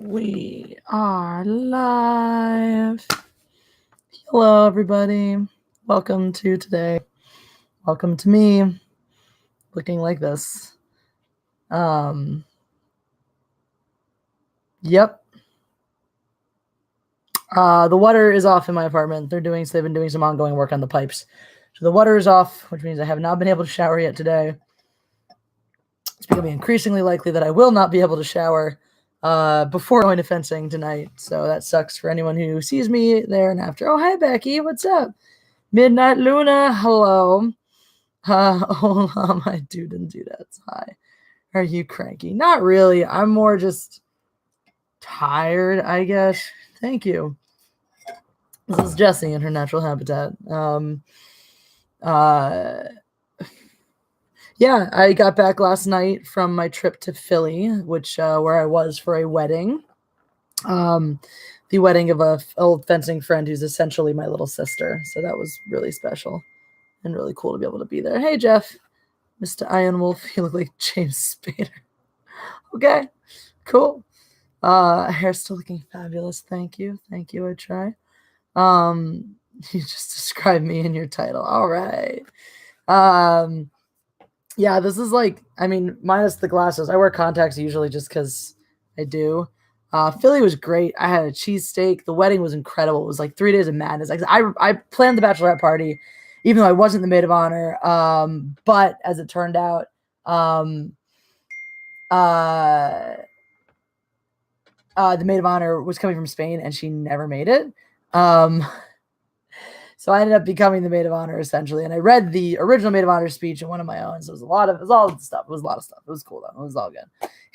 We are live. Hello, everybody. Welcome to today. Welcome to me looking like this. Yep. The water is off in my apartment. They've been doing some ongoing work on the pipes. So the water is off, which means I have not been able to shower yet today. It's becoming increasingly likely that I will not be able to shower before going to fencing tonight. So that sucks for anyone who sees me there and after. Oh, hi, Becky. What's up? Midnight Luna. Hello. Hola, my dude and dudettes. Hi. Are you cranky? Not really. I'm more just tired, I guess. Thank you. This is Jessie in her natural habitat. Yeah, I got back last night from my trip to Philly, which where I was for a wedding. The wedding of a old fencing friend who's essentially my little sister. So that was really special and really cool to be able to be there. Hey, Jeff, Mr. Iron Wolf, you look like James Spader. Okay, cool. Hair still looking fabulous. Thank you. Thank you. I try. You just described me in your title. All right. Yeah, this is like, I mean, minus the glasses. I wear contacts usually just because I do. Philly was great. I had a cheesesteak. The wedding was incredible. It was like 3 days of madness. I planned the bachelorette party, even though I wasn't the maid of honor. But as it turned out, the maid of honor was coming from Spain and she never made it. So I ended up becoming the maid of honor essentially. And I read the original maid of honor speech and one of my own. So it was a lot of stuff. It was a lot of stuff. It was cool though. It was all good.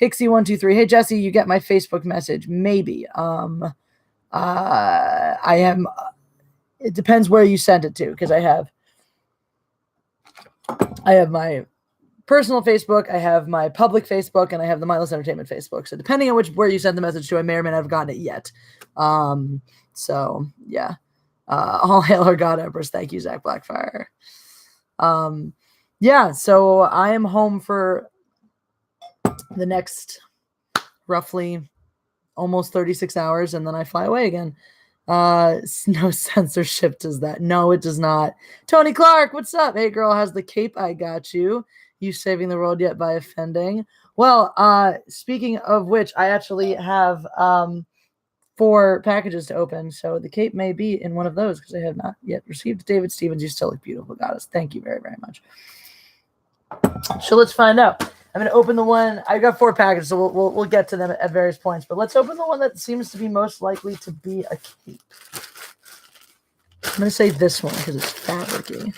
Hixie123. Hey Jesse, you get my Facebook message? Maybe. I am. It depends where you sent it to, because I have my personal Facebook, I have my public Facebook, and I have the Mindless Entertainment Facebook. So depending on where you sent the message to, I may or may not have gotten it yet. So yeah. All hail our God Empress. Thank you, Zach Blackfire. Yeah, so I am home for the next roughly almost 36 hours, and then I fly away again. No censorship does that. No, it does not. Tony Clark, what's up? Hey, girl, how's the cape? I got you. You saving the world yet by offending? Well, speaking of which, I actually have 4 packages to open, so the cape may be in one of those because I have not yet received. David Stevens, you still look beautiful, goddess. Thank you very, very much. So let's find out. I'm going to open the one. I got 4 packages, so we'll get to them at various points. But let's open the one that seems to be most likely to be a cape. I'm going to say this one because it's fabricy.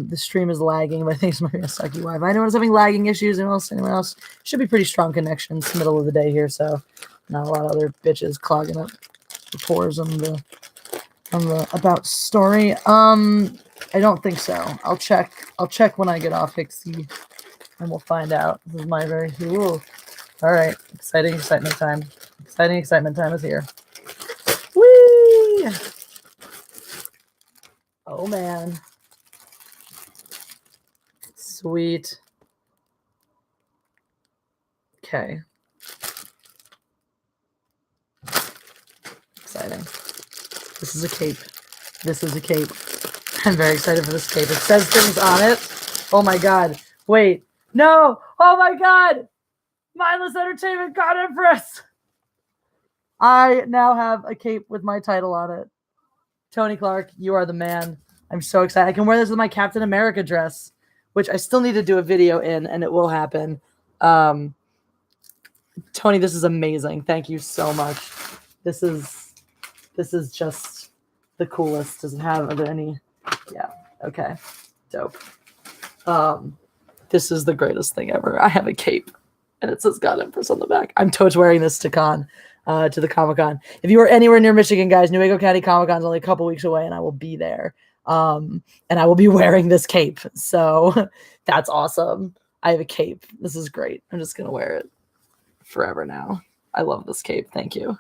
The stream is lagging, but I think it's might be a sucky Wi-Fi. Anyone's having lagging issues? Anyone else? Should be pretty strong connection. It's the middle of the day here, so not a lot of other bitches clogging up the pores on the about story. I don't think so. I'll check when I get off Hixie, and we'll find out. This is my very all right. Excitement time. Excitement time is here. Whee! Oh man. Sweet. Okay. Exciting. This is a cape. I'm very excited for this cape. It says things on it. Oh my god. Wait. No. Oh my god. Mindless Entertainment God Empress. I now have a cape with my title on it. Tony Clark, you are the man. I'm so excited. I can wear this with my Captain America dress, which I still need to do a video in, and it will happen. Tony, this is amazing. Thank you so much. This is just the coolest. Does it have, are there any? Yeah. Okay. Dope. This is the greatest thing ever. I have a cape and it says God Empress on the back. I'm totes wearing this to the Comic-Con. If you are anywhere near Michigan, guys, Newaygo County Comic-Con is only a couple weeks away and I will be there. And I will be wearing this cape. So that's awesome. I have a cape. This is great. I'm just going to wear it forever now. I love this cape. Thank you.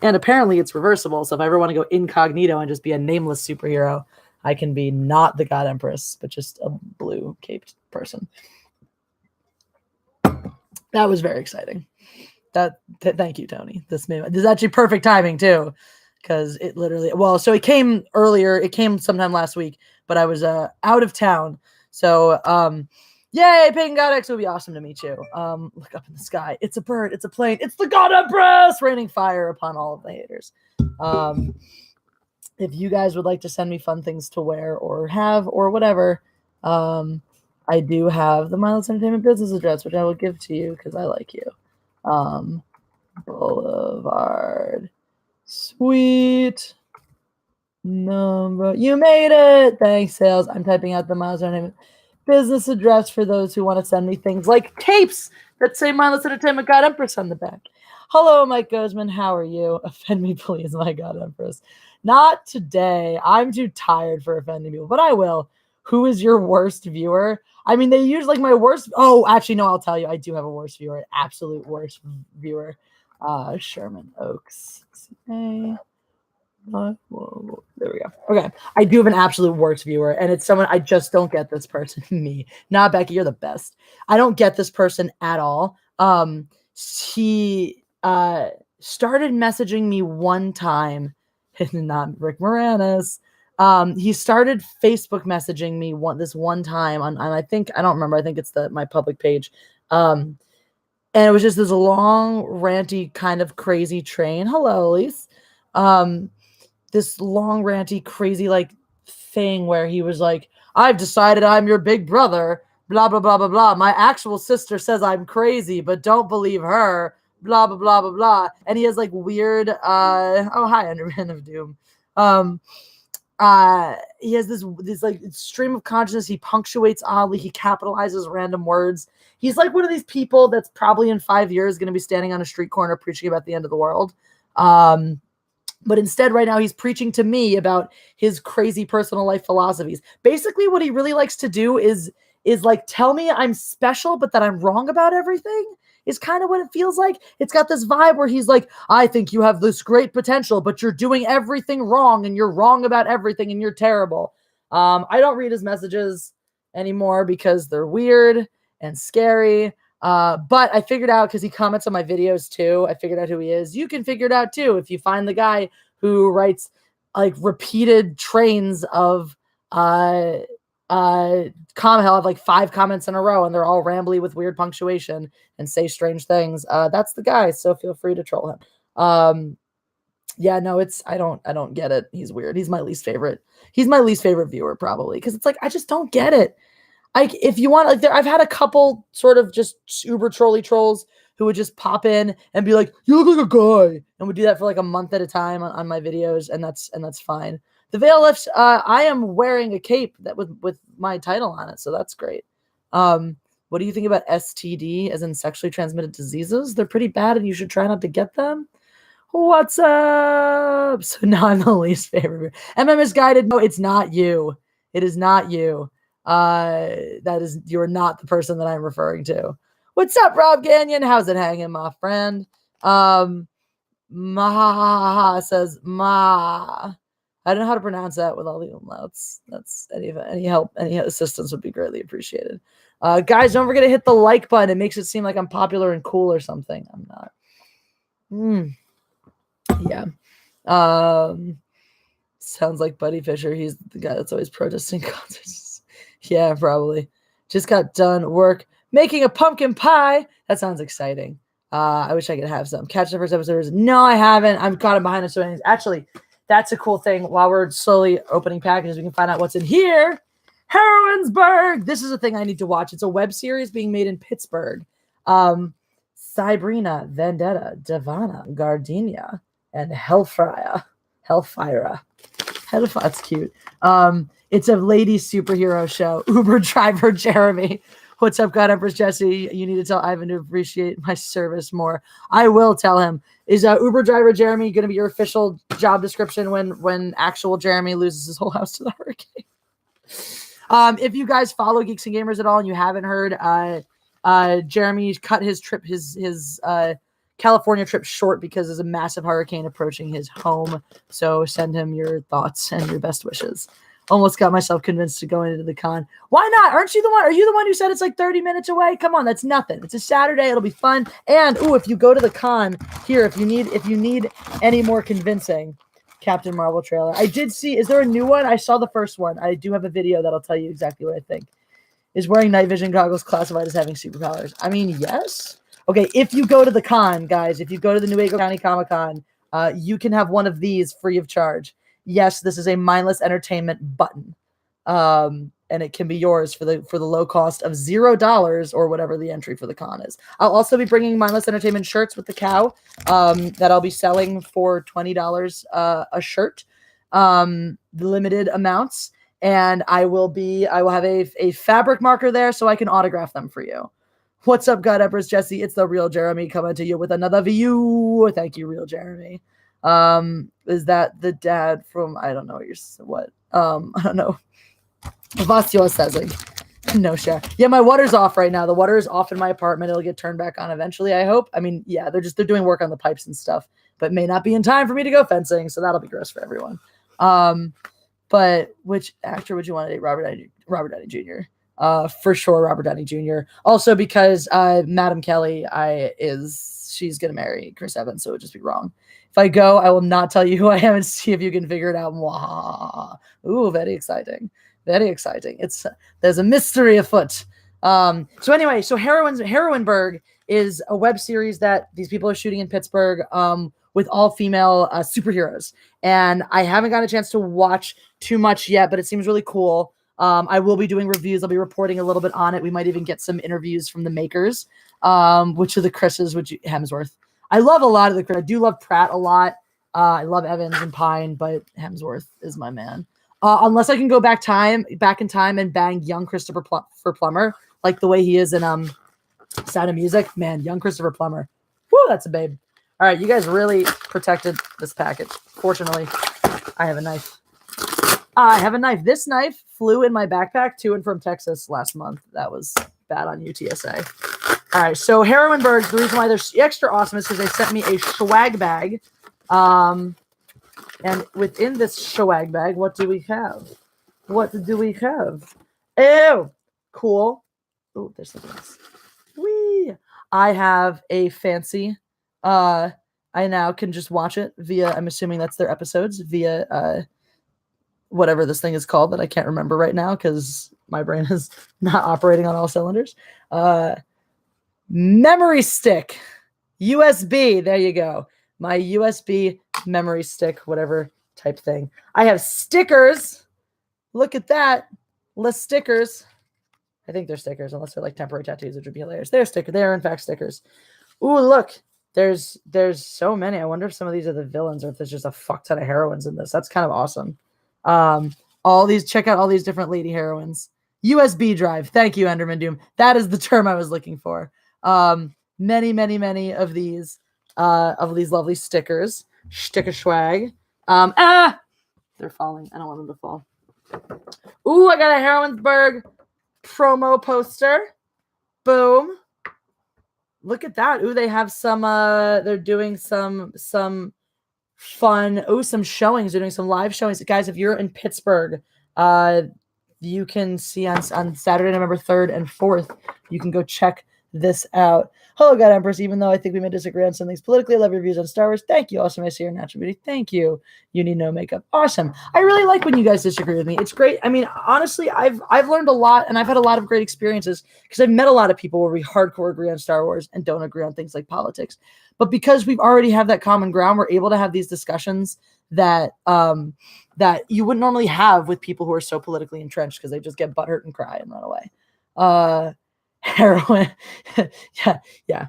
And apparently it's reversible. So if I ever want to go incognito and just be a nameless superhero, I can be not the God Empress, but just a blue caped person. That was very exciting. Thank you, Tony. This is actually perfect timing too, because it literally, so it came earlier. It came sometime last week, but I was out of town. So yay, Pagan God X, it would be awesome to meet you. Look up in the sky. It's a bird. It's a plane. It's the God Empress raining fire upon all of the haters. If you guys would like to send me fun things to wear or have or whatever, I do have the Mindless Entertainment business address, which I will give to you because I like you. Boulevard. Sweet. Number. You made it. Thanks, sales. I'm typing out the Mindless Entertainment business address for those who want to send me things like tapes that say Mindless Entertainment God Empress on the back. Hello, Mike Gozman. How are you? Offend me, please, my God Empress. Not today. I'm too tired for offending people, but I will. Who is your worst viewer? I mean, they use like my worst. Oh, actually, no, I'll tell you. I do have a worst viewer, absolute worst viewer. Sherman Oaks. Hey. Whoa, there we go. Okay. I do have an absolute worst viewer, and it's someone I just don't get this person. Me. Not Becky, you're the best. I don't get this person at all. He started messaging me one time, not Rick Moranis. He started Facebook messaging me this one time on I think, I don't remember, I think it's my public page. And it was just this long, ranty, kind of crazy train. Hello, Elise. This long, ranty, crazy, like, thing where he was like, I've decided I'm your big brother, blah, blah, blah, blah, blah. My actual sister says I'm crazy, but don't believe her, blah, blah, blah, blah, blah. And he has, like, weird, oh, hi, Underman of Doom. He has this like stream of consciousness. He punctuates oddly. He capitalizes random words. He's like one of these people that's probably in 5 years going to be standing on a street corner preaching about the end of the world. But instead, right now, he's preaching to me about his crazy personal life philosophies. Basically, what he really likes to do is like tell me I'm special, but that I'm wrong about everything. Is kind of what it feels like. It's got this vibe where he's like, I think you have this great potential, but you're doing everything wrong, and you're wrong about everything, and you're terrible. I don't read his messages anymore because they're weird and scary. But I figured out, because he comments on my videos too, I figured out who he is. You can figure it out too if you find the guy who writes like repeated trains of he'll have like 5 comments in a row, and they're all rambly with weird punctuation and say strange things. That's the guy, so feel free to troll him. Yeah, no, I don't get it. He's weird. He's my least favorite. He's my least favorite viewer, probably, because it's like I just don't get it. Like, if you want, like, I've had a couple sort of just uber trolly trolls who would just pop in and be like, "You look like a guy," and would do that for like a month at a time on my videos, and that's fine. The veil lifts. I am wearing a cape that with my title on it, so that's great. What do you think about STD, as in sexually transmitted diseases? They're pretty bad, and you should try not to get them. What's up? So now I'm the least favorite. MM Misguided. No, it's not you. It is not you. You're not the person that I'm referring to. What's up, Rob Gagnon? How's it hanging, my friend? Maha says ma. I don't know how to pronounce that with all the umlauts. That's any help, any assistance would be greatly appreciated. Guys, don't forget to hit the like button. It makes it seem like I'm popular and cool or something. I'm not. Yeah. Sounds like Buddy Fisher. He's the guy that's always protesting concerts. Yeah, probably. Just got done work making a pumpkin pie. That sounds exciting. I wish I could have some. Catch the first episode. No, I haven't. I'm caught behind the swings. Actually, that's a cool thing. While we're slowly opening packages, we can find out what's in here. Heroinsburg. This is a thing I need to watch. It's a web series being made in Pittsburgh. Cybrina, Vendetta, Devana, Gardenia, and Hellfire. That's cute. It's a lady superhero show. Uber driver Jeremy. What's up, God Empress Jesse? You need to tell Ivan to appreciate my service more. I will tell him. Is Uber driver Jeremy going to be your official job description when actual Jeremy loses his whole house to the hurricane? If you guys follow Geeks and Gamers at all and you haven't heard, Jeremy cut his trip, his California trip short because there's a massive hurricane approaching his home. So send him your thoughts and your best wishes. Almost got myself convinced to go into the con. Why not? Aren't you the one? Are you the one who said it's like 30 minutes away? Come on, that's nothing. It's a Saturday. It'll be fun. And if you go to the con here, if you need any more convincing, Captain Marvel trailer. I did see. Is there a new one? I saw the first one. I do have a video that'll tell you exactly what I think. Is wearing night vision goggles classified as having superpowers? I mean, yes. Okay, if you go to the con, guys, if you go to the Newaygo County Comic Con, you can have one of these free of charge. Yes, this is a mindless entertainment button, and it can be yours for the low cost of $0 or whatever the entry for the con is. I'll also be bringing mindless entertainment shirts with the cow that I'll be selling for $20 a shirt, limited amounts, and I will have a fabric marker there so I can autograph them for you. What's up, God Empress Jesse? It's the real Jeremy coming to you with another view. Thank you, real Jeremy. Is that the dad from, I don't know what I don't know. Vasio says no share. Yeah, my water's off right now. The water is off in my apartment. It'll get turned back on eventually, I hope. I mean, yeah, they're doing work on the pipes and stuff, but may not be in time for me to go fencing, so that'll be gross for everyone. But which actor would you want to date? Robert Downey Jr. For sure, Robert Downey Jr. Also because Madam Kelly she's gonna marry Chris Evans, so it would just be wrong. If I go, I will not tell you who I am and see if you can figure it out. Mwah. Ooh, very exciting. Very exciting. There's a mystery afoot. So anyway, so Heroinberg is a web series that these people are shooting in Pittsburgh with all female superheroes. And I haven't gotten a chance to watch too much yet, but it seems really cool. I will be doing reviews. I'll be reporting a little bit on it. We might even get some interviews from the makers, which are the Chris's, Hemsworth. I love a lot of the Chris. I do love Pratt a lot. I love Evans and Pine, but Hemsworth is my man. Unless I can go back in time and bang young Christopher Plummer, like the way he is in Sound of Music. Man, young Christopher Plummer. Woo, that's a babe. All right, you guys really protected this package. Fortunately, I have a knife. This knife flew in my backpack to and from Texas last month. That was bad on UTSA. All right, so Heroinberg, the reason why they're extra awesome is because they sent me a swag bag. And within this swag bag, what do we have? Ew, cool. Oh, there's something else. Whee! I have a fancy. I now can just watch it via, I'm assuming that's their episodes, via whatever this thing is called that I can't remember right now because my brain is not operating on all cylinders. Memory stick. USB. There you go. My USB memory stick, whatever type thing. I have stickers. Look at that. Less stickers. I think they're stickers, unless they're like temporary tattoos, which would be hilarious. They're stickers. They are in fact stickers. Ooh, look. There's so many. I wonder if some of these are the villains or if there's just a fuck ton of heroines in this. That's kind of awesome. Check out all these different lady heroines. USB drive. Thank you, Enderman Doom. That is the term I was looking for. Many of these lovely stickers. Sticker swag. They're falling. I don't want them to fall. Ooh, I got a Heroinsburg promo poster. Boom. Look at that. Ooh, they have some they're doing some fun. Oh, some showings. They're doing some live showings. Guys, if you're in Pittsburgh, you can see on Saturday, November 3rd and 4th, you can go check this out. Hello, God Empress. Even though I think we may disagree on some things politically, I love your views on Star Wars. Thank you. Awesome. I see your natural beauty. Thank you. You need no makeup. Awesome. I really like when you guys disagree with me. It's great. I mean, honestly, I've learned a lot, and I've had a lot of great experiences because I've met a lot of people where we hardcore agree on Star Wars and don't agree on things like politics. But because we've already have that common ground, we're able to have these discussions that that you wouldn't normally have with people who are so politically entrenched because they just get butthurt and cry and run away. Heroin. yeah.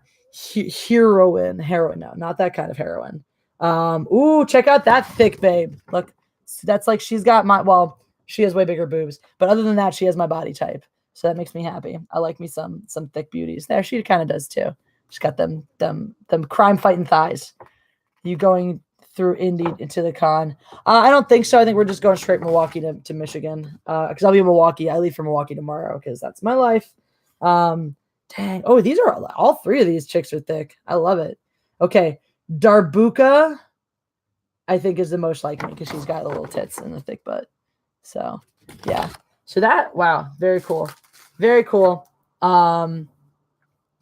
Heroin. No, not that kind of heroin. Ooh, check out that thick babe. Look, that's like she's got she has way bigger boobs, but other than that, she has my body type. So that makes me happy. I like me some thick beauties. There, she kind of does too. She's got them crime fighting thighs. You going through Indy into the con? I don't think so. I think we're just going straight Milwaukee to Michigan. Because I'll be in Milwaukee. I leave for Milwaukee tomorrow because that's my life. Dang. Oh, these are all three of these chicks are thick. I love it. Okay. Darbuka, I think, is the most like me because she's got the little tits and the thick butt. So yeah. So that, wow, very cool. Very cool. A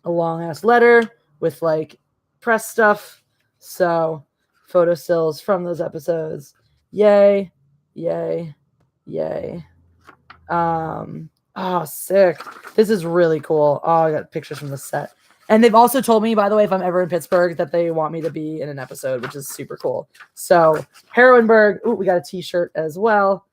long ass letter with like press stuff. So photo stills from those episodes. Yay. Yay. Yay. Oh, sick. This is really cool. Oh, I got pictures from the set. And they've also told me, by the way, if I'm ever in Pittsburgh, that they want me to be in an episode, which is super cool. So Heroinberg. Ooh, we got a t-shirt as well.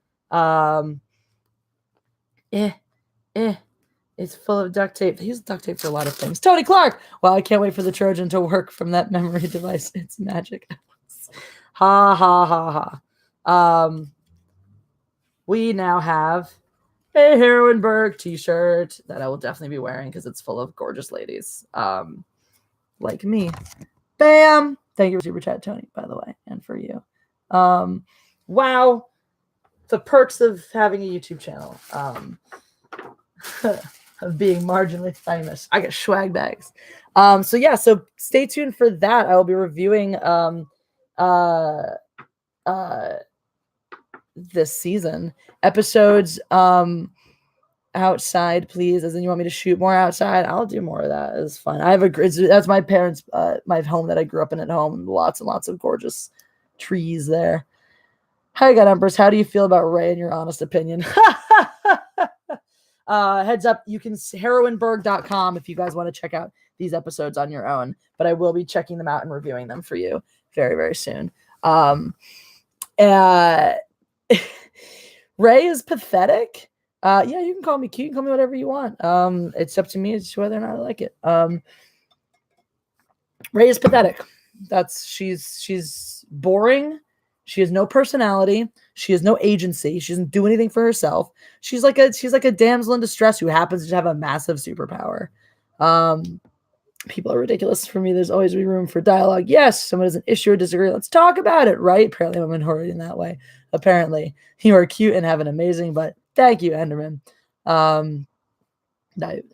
It's full of duct tape. They use duct tape for a lot of things. Tony Clark. Well, I can't wait for the Trojan to work from that memory device. It's magic. Ha ha ha ha. We now have a Heroinberg t-shirt that I will definitely be wearing because it's full of gorgeous ladies. Like me. Bam! Thank you for super chat, Tony, by the way, and for you. Wow. The perks of having a YouTube channel. Of being marginally famous. I get swag bags. So yeah, so stay tuned for that. I will be reviewing this season episodes outside, please. As in, you want me to shoot more outside? I'll do more of that. It's fun. I have that's my parents' my home that I grew up in at home. Lots and lots of gorgeous trees there. Hi, God Empress. How do you feel about Ray in your honest opinion? Heads up, you can heroinberg.com if you guys want to check out these episodes on your own, but I will be checking them out and reviewing them for you very, very soon. Ray is pathetic. Yeah, you can call me cute. You can call me whatever you want. It's up to me as to whether or not I like it. Ray is pathetic. She's boring. She has no personality. She has no agency. She doesn't do anything for herself. She's like a damsel in distress who happens to have a massive superpower. People are ridiculous for me. There's always room for dialogue. Yes, someone has an issue or disagree. Let's talk about it, right? Apparently, I'm in that way. Apparently, you are cute and have an amazing butt. Thank you, Enderman. I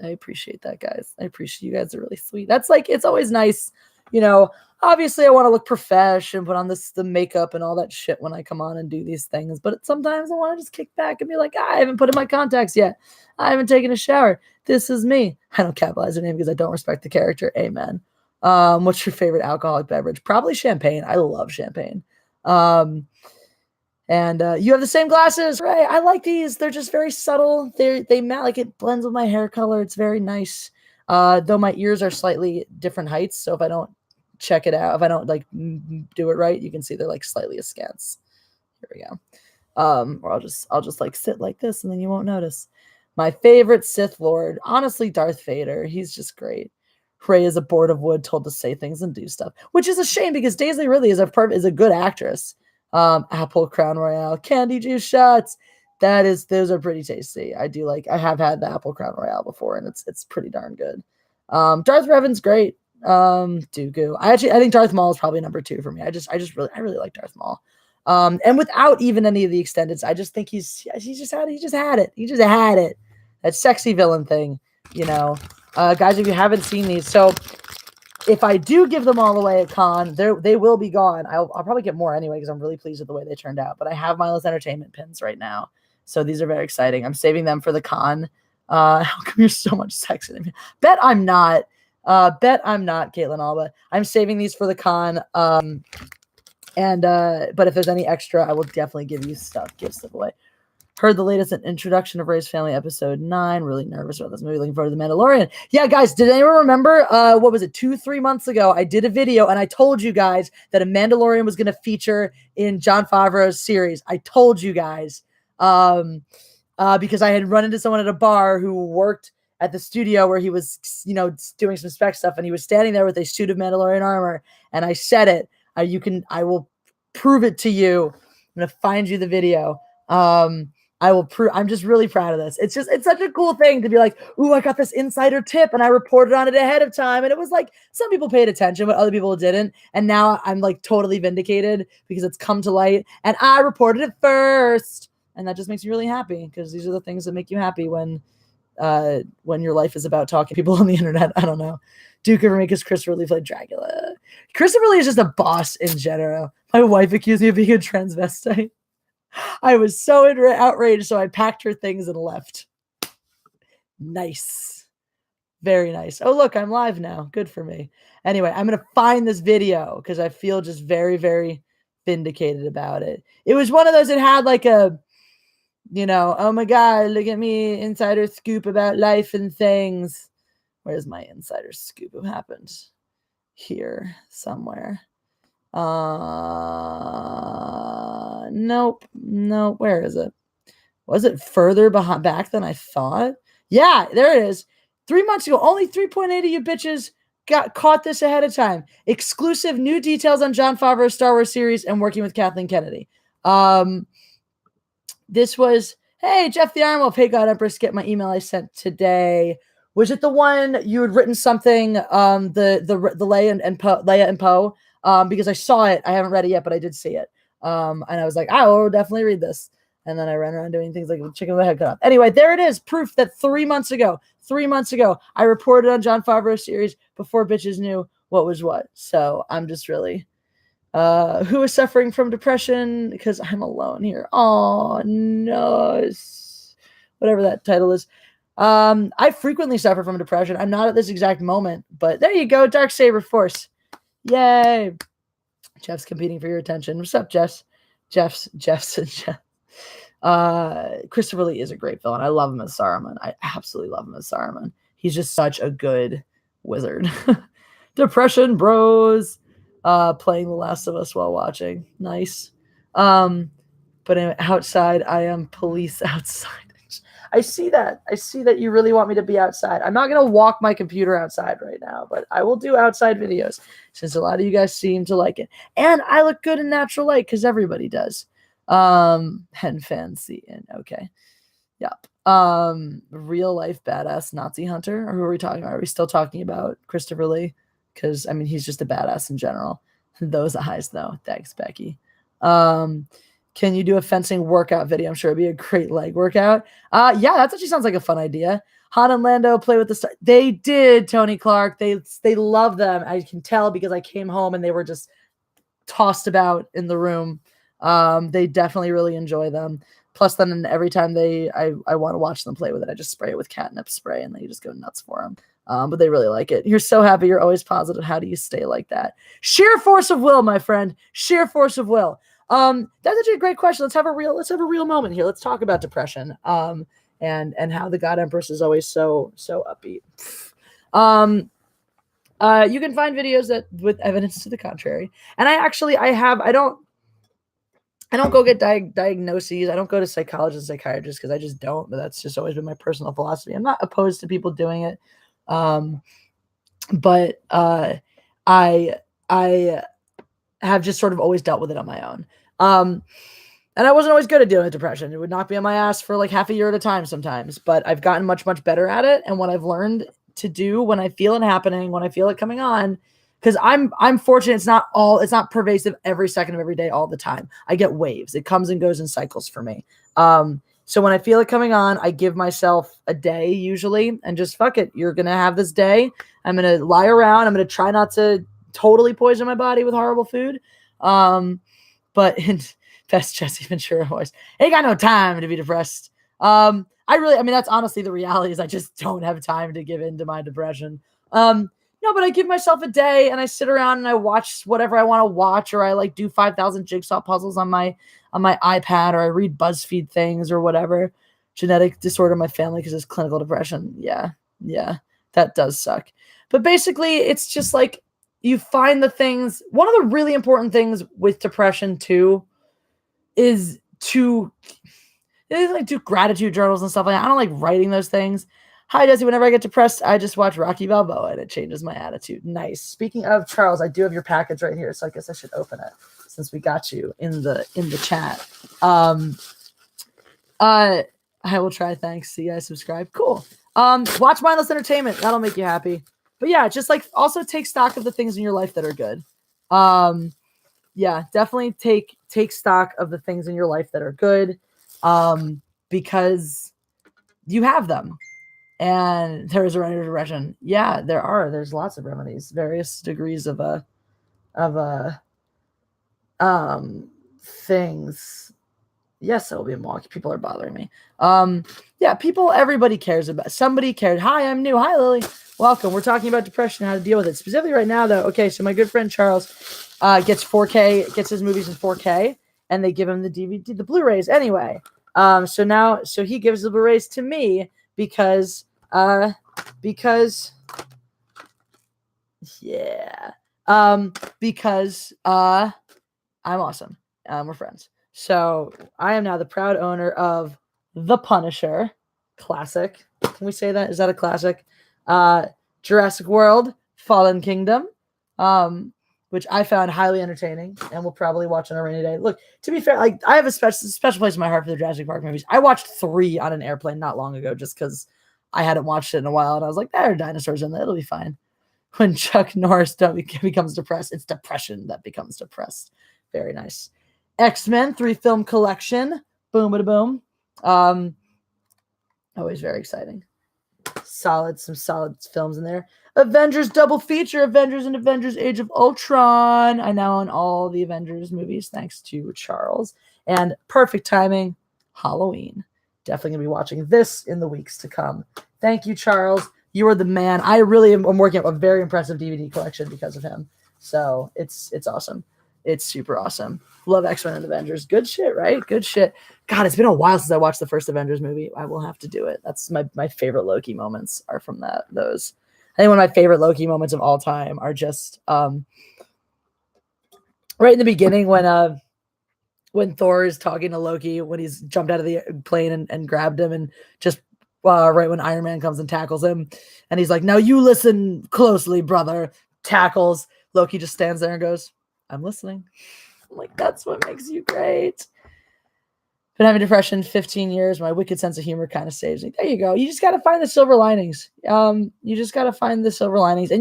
appreciate that, guys. I appreciate you guys are really sweet. That's like, it's always nice, you know. Obviously, I want to look profesh and put on the makeup and all that shit when I come on and do these things. But sometimes I want to just kick back and be like, I haven't put in my contacts yet. I haven't taken a shower. This is me. I don't capitalize her name because I don't respect the character. Amen. What's your favorite alcoholic beverage? Probably champagne. I love champagne. And you have the same glasses, right? I like these. They're just very subtle. They matte, like it blends with my hair color. It's very nice. Though my ears are slightly different heights, so if I don't check it out, if I don't like do it right, you can see they're like slightly askance. Here we go. Or I'll just like sit like this and then you won't notice. My favorite Sith Lord, honestly, Darth Vader. He's just great. Rey is a board of wood told to say things and do stuff, which is a shame because Daisy Ridley is a good actress. Apple Crown Royale, candy juice shots. Those are pretty tasty. I have had the Apple Crown Royale before and it's pretty darn good. Darth Revan's great. Dooku. I think Darth Maul is probably number 2 for me. I really like Darth Maul. And without even any of the extendeds, I just think he just had it. That sexy villain thing, you know. Guys, if you haven't seen these, so if I do give them all away at con, they will be gone. I'll probably get more anyway because I'm really pleased with the way they turned out. But I have Mindless Entertainment pins right now, so these are very exciting. I'm saving them for the con. How come you're so much sex in it? Bet I'm not, Caitlin Alba. I'm saving these for the con. But if there's any extra, I will definitely give stuff away. Heard the latest introduction of Ray's Family episode 9. Really nervous about this movie. Looking forward to The Mandalorian. Yeah, guys, did anyone remember, what was it, 2-3 months ago, I did a video and I told you guys that a Mandalorian was going to feature in Jon Favreau's series. I told you guys, because I had run into someone at a bar who worked at the studio where he was, doing some spec stuff, and he was standing there with a suit of Mandalorian armor, and I said it. I will prove it to you. I'm going to find you the video. I'm just really proud of this. It's such a cool thing to be like, ooh, I got this insider tip and I reported on it ahead of time. And it was like, some people paid attention, but other people didn't. And now I'm like totally vindicated because it's come to light and I reported it first. And that just makes me really happy because these are the things that make you happy when your life is about talking to people on the internet. I don't know. Duke ever make his Christopher Lee played Dracula? Christopher Lee is just a boss in general. My wife accused me of being a transvestite. I was so outraged, so I packed her things and left. Nice. Very nice. Oh, look, I'm live now. Good for me. Anyway, I'm going to find this video because I feel just very, very vindicated about it. It was one of those that had like a, oh my God, look at me, insider scoop about life and things. Where's my insider scoop? What happened? Here somewhere. Nope. Where is it? Was it further back than I thought? Yeah, there it is. 3 months ago, only 3.8 of you bitches caught this ahead of time. Exclusive new details on Jon Favreau's Star Wars series and working with Kathleen Kennedy. This was, hey, Jeff the Iron Wolf. Hey, God Empress, get my email I sent today. Was it the one you had written something, the Leia and Poe? Because I saw it. I haven't read it yet, but I did see it. And I was like, I will definitely read this. And then I ran around doing things like chicken with a head cut off. Anyway, there it is. Proof that 3 months ago, I reported on Jon Favreau's series before bitches knew what was what. So I'm just really, who is suffering from depression? Because I'm alone here. Oh, no. Whatever that title is. I frequently suffer from depression. I'm not at this exact moment, but there you go. Dark Saber Force. Yay. Jeff's competing for your attention. What's up, Jeffs and Jeff. Christopher Lee is a great villain. I love him as Saruman. I absolutely love him as Saruman. He's just such a good wizard. Depression bros. Playing The Last of Us while watching. Nice. But outside, I am police outside. I see that. You really want me to be outside. I'm not going to walk my computer outside right now, but I will do outside videos since a lot of you guys seem to like it. And I look good in natural light because everybody does. And fancy and okay. Yep. Real life badass Nazi hunter, or who are we talking about? Are we still talking about Christopher Lee? Because I mean he's just a badass in general. Those eyes though. Thanks, Becky. Can you do a fencing workout video? I'm sure it'd be a great leg workout. Yeah, that actually sounds like a fun idea. Han and Lando play with the star. They did, Tony Clark. They love them. I can tell because I came home and they were just tossed about in the room. They definitely really enjoy them. Plus, then every time I want to watch them play with it, I just spray it with catnip spray and they just go nuts for them. But they really like it. You're so happy. You're always positive. How do you stay like that? Sheer force of will, my friend. Sheer force of will. That's actually a great question. Let's have a real moment here. Let's talk about depression. And how the God Empress is always so upbeat. You can find videos that with evidence to the contrary. And I don't go get diagnoses. I don't go to psychologists and psychiatrists because I just don't. But that's just always been my personal philosophy. I'm not opposed to people doing it, but I have just sort of always dealt with it on my own. And I wasn't always good at dealing with depression. It would knock me on my ass for like half a year at a time sometimes. But I've gotten much better at it. And what I've learned to do when I feel it happening, when I feel it coming on. Because I'm fortunate, it's not pervasive every second of every day all the time. I get waves. It comes and goes in cycles for me. So when I feel it coming on, I give myself a day usually and just fuck it. You're going to have this day. I'm going to lie around. I'm going to try not to totally poison my body with horrible food. But in best Jesse Ventura voice, ain't got no time to be depressed. That's honestly the reality is I just don't have time to give in to my depression. No, but I give myself a day and I sit around and I watch whatever I want to watch, or I like do 5,000 jigsaw puzzles on my iPad, or I read BuzzFeed things or whatever. Genetic disorder in my family because it's clinical depression. Yeah, that does suck. But basically, it's just like you find the things. One of the really important things with depression too is to do gratitude journals and stuff like that. I don't like writing those things. Hi, Jesse. Whenever I get depressed, I just watch Rocky Balboa and it changes my attitude. Nice. Speaking of Charles, I do have your package right here, so I guess I should open it since we got you in the chat. I will try. Thanks. See you guys. Subscribe. Cool. Watch Mindless Entertainment. That'll make you happy. But yeah, just like also take stock of the things in your life that are good. Yeah, definitely take stock of the things in your life that are good. Because you have them. And there is a remedy to depression. Yeah, there are. There's lots of remedies, various degrees of things. Yes, I will be in Milwaukee. People are bothering me. Yeah, everybody cares about. Somebody cared. Hi, I'm new. Hi, Lily. Welcome. We're talking about depression, how to deal with it. Specifically right now, though. Okay, so my good friend Charles gets gets his movies in 4K, and they give him the DVD, the Blu-rays anyway. So he gives the Blu-rays to me because yeah, because I'm awesome. We're friends. So I am now the proud owner of The Punisher, classic. Can we say that? Is that a classic? Jurassic World, Fallen Kingdom, which I found highly entertaining and will probably watch on a rainy day. Look, to be fair, like I have a special place in my heart for the Jurassic Park movies. I watched 3 on an airplane not long ago just because I hadn't watched it in a while, and I was like, there are dinosaurs in there. It'll be fine. When Chuck Norris becomes depressed, it's depression that becomes depressed. Very nice. X-Men 3-film collection. Boom, bada boom. Always very exciting. Some solid films in there. Avengers double feature. Avengers and Avengers Age of Ultron. I now own all the Avengers movies thanks to Charles. And perfect timing, Halloween. Definitely going to be watching this in the weeks to come. Thank you, Charles. You are the man. I really am working up a very impressive DVD collection because of him. So it's awesome. It's super awesome. Love X-Men and Avengers. Good shit, right? Good shit. God, it's been a while since I watched the first Avengers movie. I will have to do it. That's my favorite Loki moments are from those. I think one of my favorite Loki moments of all time are just right in the beginning when Thor is talking to Loki when he's jumped out of the plane and grabbed him, and just right when Iron Man comes and tackles him, and he's like, "Now you listen closely, brother." Tackles. Loki just stands there and goes, "I'm listening." I'm like, that's what makes you great. Been having depression 15 years. My wicked sense of humor kind of saves me. There you go. You just got to find the silver linings. And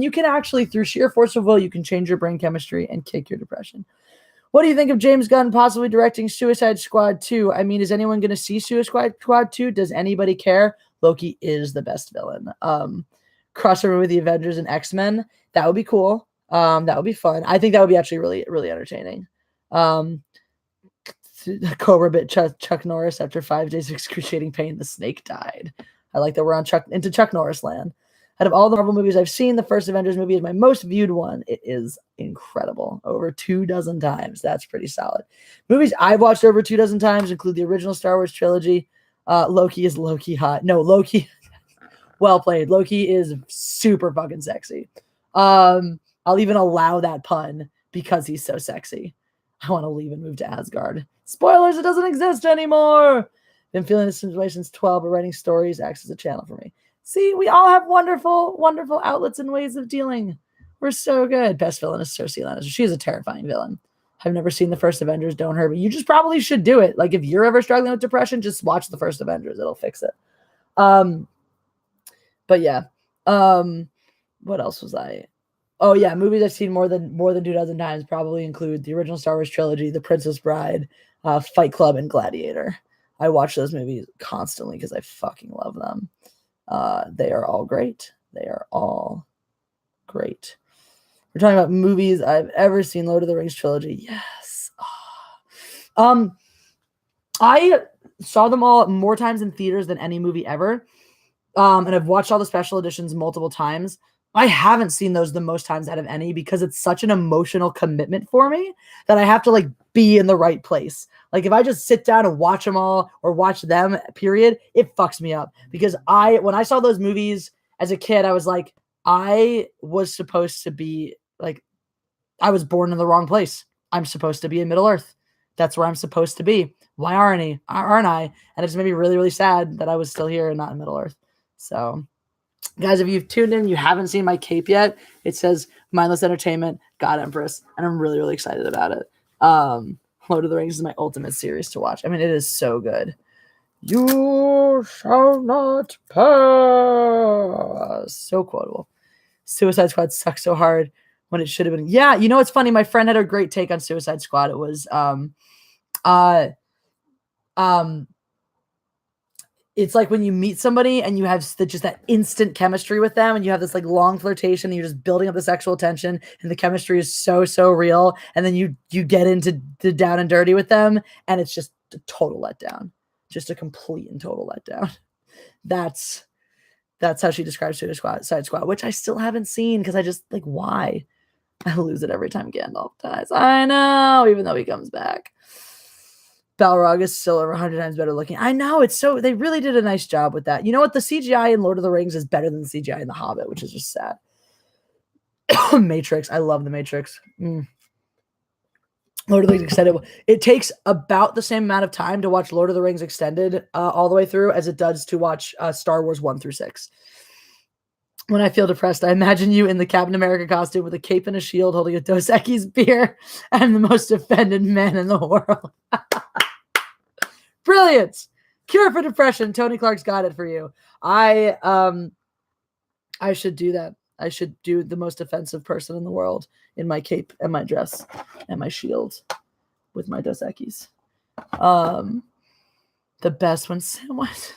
you can actually, through sheer force of will, you can change your brain chemistry and kick your depression. What do you think of James Gunn possibly directing Suicide Squad 2? I mean, is anyone going to see Suicide Squad 2? Does anybody care? Loki is the best villain. Crossover with the Avengers and X-Men. That would be cool. That would be fun. I think that would be actually really, really entertaining. Cobra bit Chuck Norris after 5 days of excruciating pain. The snake died. I like that we're on into Chuck Norris land. Out of all the Marvel movies I've seen, the first Avengers movie is my most viewed one. It is incredible. Over 24 times. That's pretty solid. Movies I've watched over 24 times include the original Star Wars trilogy. Loki is Loki hot. No, Loki. Well played. Loki is super fucking sexy. I'll even allow that pun because he's so sexy. I want to leave and move to Asgard. Spoilers, it doesn't exist anymore. Been feeling this way since 12, but writing stories acts as a channel for me. See, we all have wonderful, wonderful outlets and ways of dealing. We're so good. Best villain is Cersei Lannister. She is a terrifying villain. I've never seen the first Avengers. Don't hurt me. You just probably should do it. Like if you're ever struggling with depression, just watch the first Avengers. It'll fix it. But yeah. What else was I? Oh yeah, movies I've seen more than 24 times probably include the original Star Wars trilogy, The Princess Bride, Fight Club, and Gladiator. I watch those movies constantly because I fucking love them. They are all great. They are all great. We're talking about movies I've ever seen. Lord of the Rings trilogy. Yes. I saw them all more times in theaters than any movie ever. And I've watched all the special editions multiple times. I haven't seen those the most times out of any because it's such an emotional commitment for me that I have to like be in the right place. Like if I just sit down and watch them all or watch them, period, it fucks me up because when I saw those movies as a kid, I was like, I was supposed to be like, I was born in the wrong place. I'm supposed to be in Middle Earth. That's where I'm supposed to be. Why aren't I? And it just made me really, really sad that I was still here and not in Middle Earth. So guys, if you've tuned in, you haven't seen my cape yet, it says Mindless Entertainment, God Empress, and I'm really, really excited about it. Lord of the Rings is my ultimate series to watch. I mean, it is so good. You shall not pass. So quotable. Suicide Squad sucks so hard when it should have been. Yeah, you know what's funny? My friend had a great take on Suicide Squad. It was it's like when you meet somebody and you have just that instant chemistry with them and you have this like long flirtation and you're just building up the sexual tension and the chemistry is so real. And then you get into the down and dirty with them and it's just a total letdown. Just a complete and total letdown. That's how she describes Suicide Squad, which I still haven't seen because I just like, why? I lose it every time Gandalf dies. I know, even though he comes back. Balrog is still over 100 times better looking. I know, it's so, they really did a nice job with that. You know what? The CGI in Lord of the Rings is better than the CGI in The Hobbit, which is just sad. Matrix. I love the Matrix. Lord of the Rings Extended. It takes about the same amount of time to watch Lord of the Rings Extended all the way through as it does to watch Star Wars 1 through 6. When I feel depressed, I imagine you in the Captain America costume with a cape and a shield holding a Dos Equis beer and the most offended man in the world. Brilliant. Cure for depression. Tony Clark's got it for you. I should do that. I should do the most offensive person in the world in my cape and my dress and my shield with my Dos Equis. The best one, Samwise.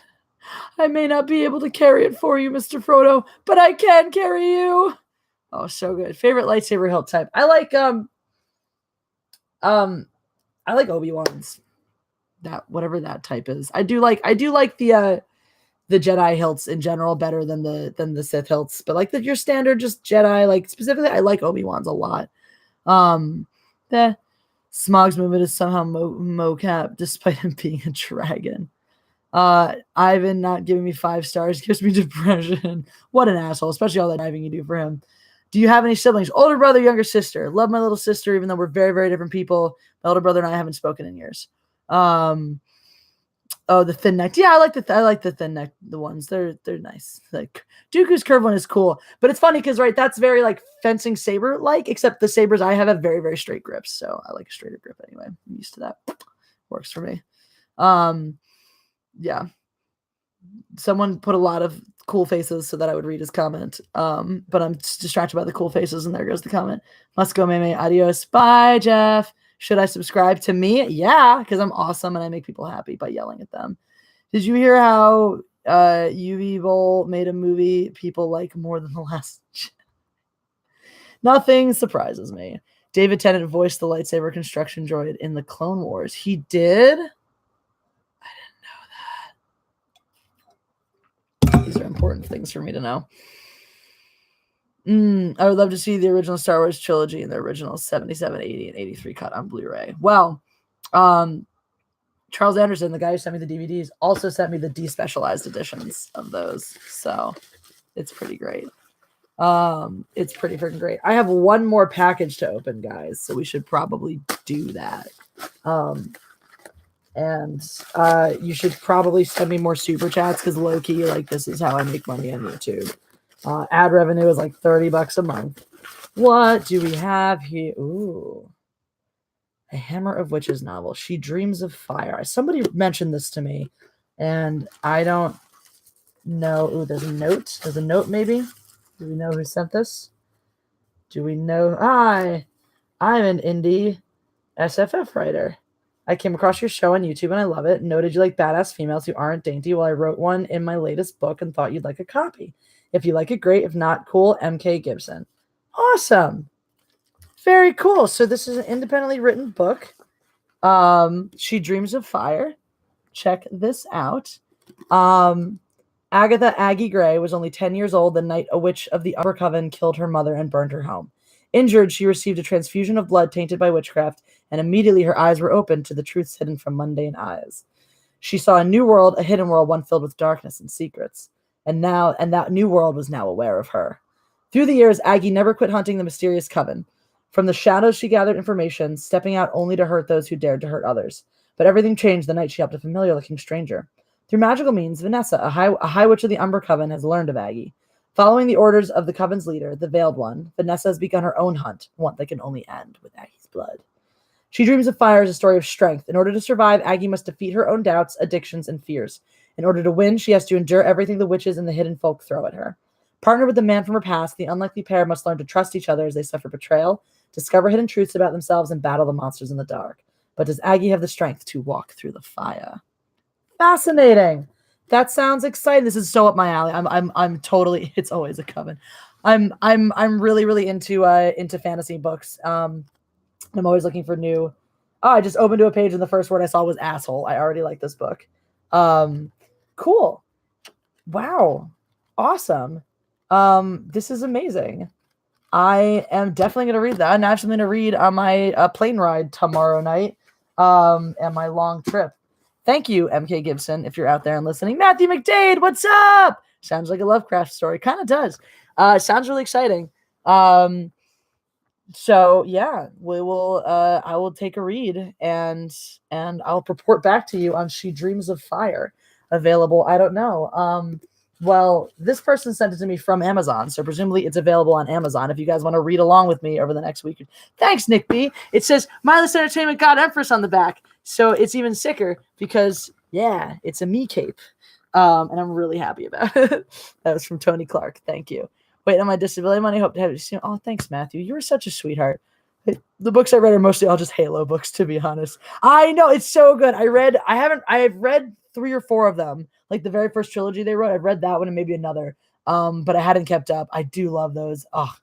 I may not be able to carry it for you, Mr. Frodo, but I can carry you. Oh, so good. Favorite lightsaber hilt type. I like Obi-Wan's. That whatever that type is. I do like the Jedi hilts in general better than the Sith hilts, but like your standard just Jedi, like specifically I like Obi-Wan's a lot. The Smog's movement is somehow mocap despite him being a dragon. Ivan not giving me 5 stars gives me depression. What an asshole, especially all that diving you do for him. Do you have any siblings? Older brother, younger sister. Love my little sister, even though we're very, very different people. My older brother and I haven't spoken in years. Oh, the thin neck. Yeah, I like the thin neck. The ones they're nice. Like Dooku's curved one is cool, but it's funny because right, that's very like fencing saber like. Except the sabers I have very, very straight grips, so I like a straighter grip anyway. I'm used to that. Works for me. Yeah. Someone put a lot of cool faces so that I would read his comment. But I'm distracted by the cool faces, and there goes the comment. Must go, Meme. Adios. Bye, Jeff. Should I subscribe to me? Yeah, because I'm awesome and I make people happy by yelling at them. Did you hear how UV Bowl made a movie people like more than the last? Nothing surprises me. David Tennant voiced the lightsaber construction droid in the Clone Wars. He did? I didn't know that. These are important things for me to know. I would love to see the original Star Wars trilogy and the original 77, 80, and 83 cut on Blu-ray. Well, Charles Anderson, the guy who sent me the DVDs, also sent me the despecialized editions of those. So it's pretty great. It's pretty freaking great. I have one more package to open, guys, so we should probably do that. And you should probably send me more super chats because low-key, like, this is how I make money on YouTube. Ad revenue is like $30 a month. What do we have here? Ooh. A Hammer of Witches novel. She Dreams of Fire. Somebody mentioned this to me, and I don't know. Ooh, there's a note. There's a note, maybe? Do we know who sent this? Do we know? I'm an indie SFF writer. I came across your show on YouTube, and I love it. Noted you like badass females who aren't dainty. Well, I wrote one in my latest book and thought you'd like a copy. If you like it, great. If not, cool. MK Gibson. Awesome. Very cool. So this is an independently written book. She Dreams of Fire. Check this out. Agatha Aggie Gray was only 10 years old the night a witch of the Umber Coven killed her mother and burned her home. Injured, she received a transfusion of blood tainted by witchcraft, and immediately her eyes were opened to the truths hidden from mundane eyes. She saw a new world, a hidden world, one filled with darkness and secrets. And that new world was now aware of her. Through the years, Aggie never quit hunting the mysterious coven. From the shadows, she gathered information, stepping out only to hurt those who dared to hurt others. But everything changed the night she helped a familiar-looking stranger. Through magical means, Vanessa, a high witch of the Umber Coven, has learned of Aggie. Following the orders of the Coven's leader, the Veiled One, Vanessa has begun her own hunt, one that can only end with Aggie's blood. She Dreams of Fire is a story of strength. In order to survive, Aggie must defeat her own doubts, addictions, and fears. In order to win, she has to endure everything the witches and the hidden folk throw at her. Partnered with the man from her past, the unlikely pair must learn to trust each other as they suffer betrayal, discover hidden truths about themselves, and battle the monsters in the dark. But does Aggie have the strength to walk through the fire? Fascinating. That sounds exciting. This is so up my alley. I'm totally. It's always a coven. I'm really into fantasy books. I'm always looking for new Oh, I just opened to a page and the first word I saw was asshole. I already like this book. Cool. Wow. Awesome. This is amazing. I am definitely going to read that. I'm actually going to read on my plane ride tomorrow night and my long trip. Thank you, MK Gibson, if you're out there and listening. Matthew McDade, what's up? Sounds like a Lovecraft story. Kind of does. Sounds really exciting. So yeah, we will. I will take a read and I'll report back to you on She Dreams of Fire. Available. I don't know. Well, this person sent it to me from Amazon, so presumably it's available on Amazon if you guys want to read along with me over the next week. Thanks, Nick B. It says Mindless Entertainment God Empress on the back, so it's even sicker because, yeah, it's a me cape, and I'm really happy about it. That was from Tony Clark. Thank you. Wait, on my disability money, hope to have you soon. Oh, thanks, Matthew. You were such a sweetheart. The books I read are mostly all just Halo books, to be honest. I know, it's so good. I've read 3 or 4 of them. Like the very first trilogy they wrote, I've read that one and maybe another. But I hadn't kept up. I do love those. Oh,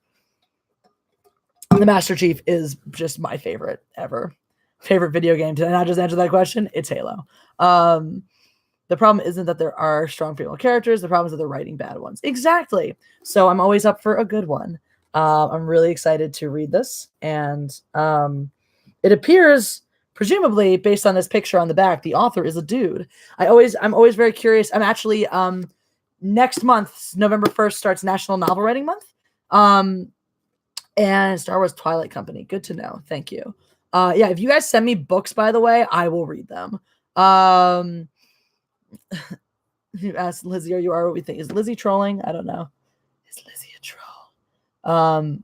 the Master Chief is just my favorite ever. Favorite video game. Did I not just answer that question? It's Halo. The problem isn't that there are strong female characters. The problem is that they're writing bad ones. Exactly. So I'm always up for a good one. I'm really excited to read this. And it appears, presumably, based on this picture on the back, the author is a dude. I'm always very curious. I'm actually, next month, November 1st, starts National Novel Writing Month. And Star Wars Twilight Company. Good to know. Thank you. Yeah, if you guys send me books, by the way, I will read them. You asked Lizzie, are you what we think? Is Lizzie trolling? I don't know. Is Lizzie a troll?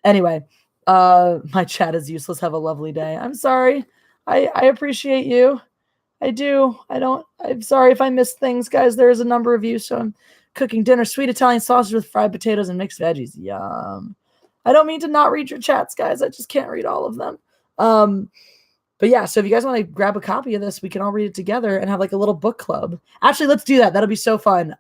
Anyway, my chat is useless. Have a lovely day. I'm sorry. I appreciate you. I do. I'm sorry if I missed things, guys. There's a number of you, so I'm cooking dinner. Sweet Italian sausage with fried potatoes and mixed veggies. Yum. I don't mean to not read your chats, guys. I just can't read all of them. But yeah, so if you guys want to grab a copy of this, we can all read it together and have like a little book club. Actually, let's do that. That'll be so fun.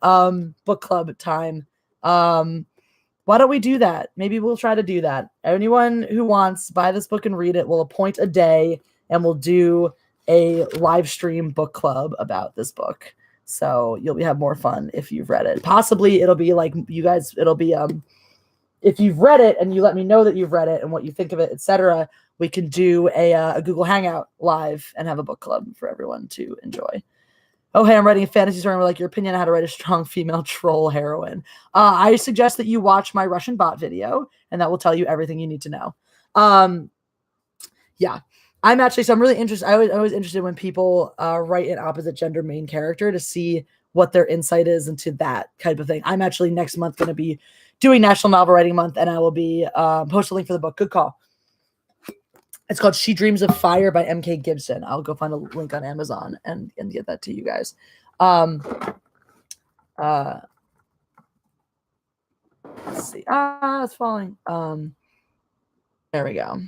Book club time. Why don't we do that? Maybe we'll try to do that. Anyone who wants, buy this book and read it. We'll appoint a day and we'll do a live stream book club about this book. So you'll have more fun if you've read it. Possibly it'll be like you guys, it'll be if you've read it and you let me know that you've read it and what you think of it, etc., we can do a Google Hangout live and have a book club for everyone to enjoy. Oh, hey, I'm writing a fantasy story. We're like, your opinion on how to write a strong female troll heroine. I suggest that you watch my Russian bot video, and that will tell you everything you need to know. Yeah, I'm really interested. I was interested when people write an opposite gender main character to see what their insight is into that type of thing. I'm actually next month going to be doing National Novel Writing Month, and I will be post a link for the book. Good call. It's called She Dreams of Fire by MK Gibson. I'll go find a link on Amazon and get that to you guys. Let's see. It's falling. There we go.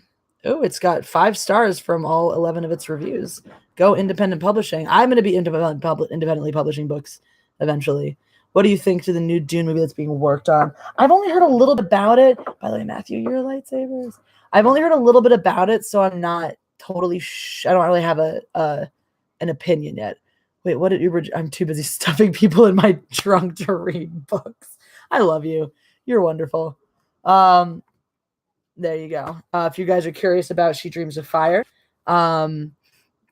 Oh, it's got 5 stars from all 11 of its reviews. Go independent publishing. I'm going to be independently publishing books eventually. What do you think to the new Dune movie that's being worked on? I've only heard a little bit about it. By the way, Matthew, your lightsabers. I've only heard a little bit about it, so I'm not totally I don't really have an opinion yet. Wait, what did Uber? I'm too busy stuffing people in my trunk to read books. I love you. You're wonderful. There you go. If you guys are curious about She Dreams of Fire, go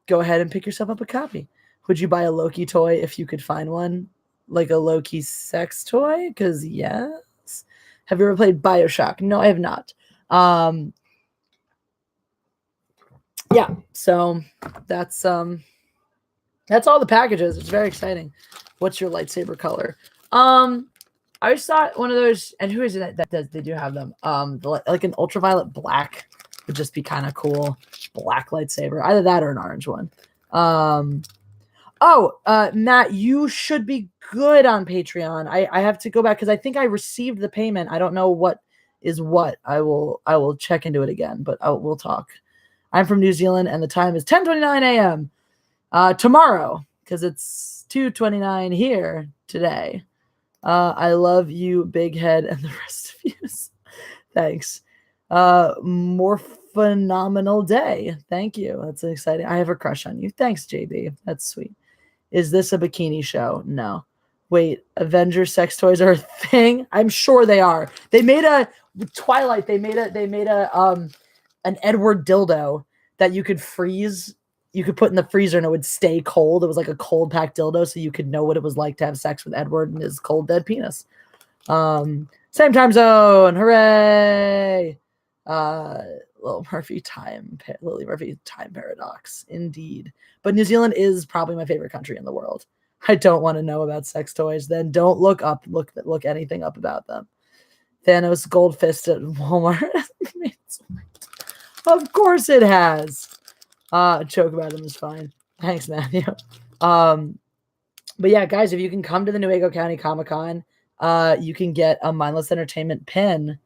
ahead and pick yourself up a copy. Would you buy a Loki toy if you could find one? Like a Loki sex toy? Because yes. Have you ever played BioShock? No, I have not. Yeah, so that's all the packages. It's very exciting. What's your lightsaber color? I just thought one of those, and who is it that does? They do have them. Like an ultraviolet black would just be kind of cool. Black lightsaber, either that or an orange one. Matt, you should be good on Patreon. I have to go back because I think I received the payment. I don't know what is what. I will check into it again, but we'll talk. I'm from New Zealand, and the time is 10:29 a.m. Tomorrow, because it's 2:29 here today. I love you, Big Head, and the rest of you. Thanks. More phenomenal day. Thank you. That's exciting. I have a crush on you. Thanks, JB. That's sweet. Is this a bikini show? No. Wait, Avenger sex toys are a thing? I'm sure they are. They made a Twilight. They made a an Edward dildo that you could freeze. You could put in the freezer and it would stay cold. It was like a cold packed dildo, so you could know what it was like to have sex with Edward and his cold dead penis. Same time zone. Hooray! Lily Murphy time paradox, indeed. But New Zealand is probably my favorite country in the world. I don't want to know about sex toys. Then don't look anything up about them. Thanos gold fist at Walmart. Of course it has. Joke about him is fine. Thanks, Matthew. But yeah, guys, if you can come to the Newaygo County Comic-Con, you can get a Mindless Entertainment pin.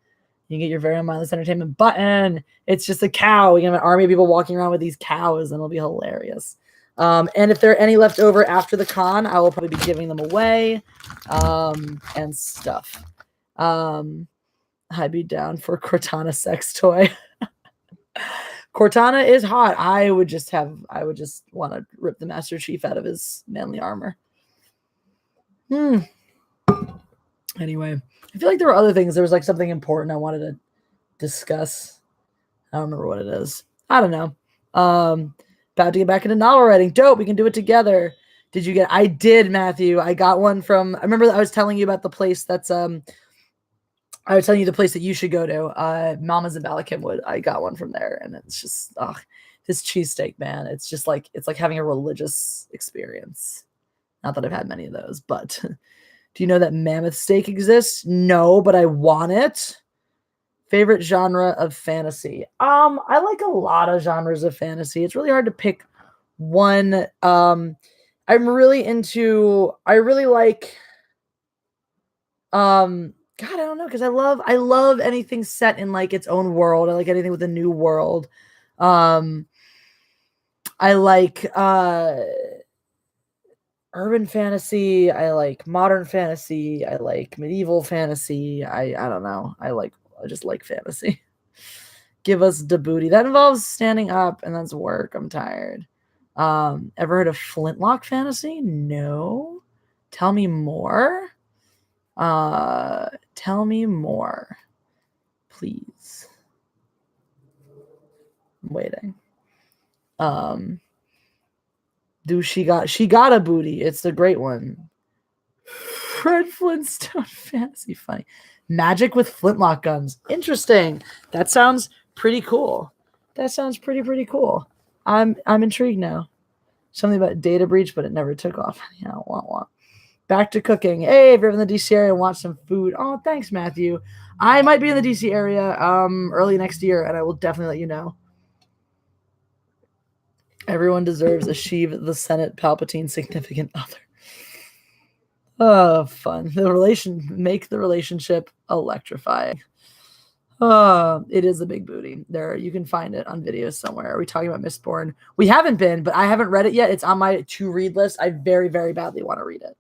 You can get your very own Mindless Entertainment button. It's just a cow. We can have an army of people walking around with these cows, and it'll be hilarious. And if there are any left over after the con, I will probably be giving them away and stuff. I'd be down for Cortana sex toy. Cortana is hot. I would just want to rip the Master Chief out of his manly armor. Anyway, I feel like there were other things. There was like something important I wanted to discuss. I don't remember what it is. I don't know. About to get back into novel writing. Dope. We can do it together. Did you get? I did, Matthew. I got one from. I remember I was telling you about the place that's I was telling you the place that you should go to. Mama's in Ballackinwood. I got one from there, and it's just this cheesesteak, man. It's just like having a religious experience. Not that I've had many of those, but. Do you know that mammoth steak exists? No, but I want it. Favorite genre of fantasy? I like a lot of genres of fantasy. It's really hard to pick one. I really like God, I don't know, because I love anything set in like its own world. I like anything with a new world. I like urban fantasy. I like modern fantasy. I like medieval fantasy. I don't know. I just like fantasy. Give us the booty. That involves standing up, and that's work. I'm tired. Ever heard of Flintlock fantasy? No. Tell me more. Tell me more, please. I'm waiting. She got a booty. It's the great one. Fred Flintstone fantasy funny. Magic with flintlock guns. Interesting. That sounds pretty cool. That sounds pretty cool. I'm intrigued now. Something about data breach, but it never took off. Yeah, want. Back to cooking. Hey, if you're in the DC area and want some food. Oh, thanks, Matthew. I might be in the DC area early next year, and I will definitely let you know. Everyone deserves a Sheev the Senate Palpatine significant other. Oh, fun. Make the relationship electrifying. It is a big booty. There, you can find it on videos somewhere. Are we talking about Mistborn? We haven't been, but I haven't read it yet. It's on my to-read list. I very, very badly want to read it.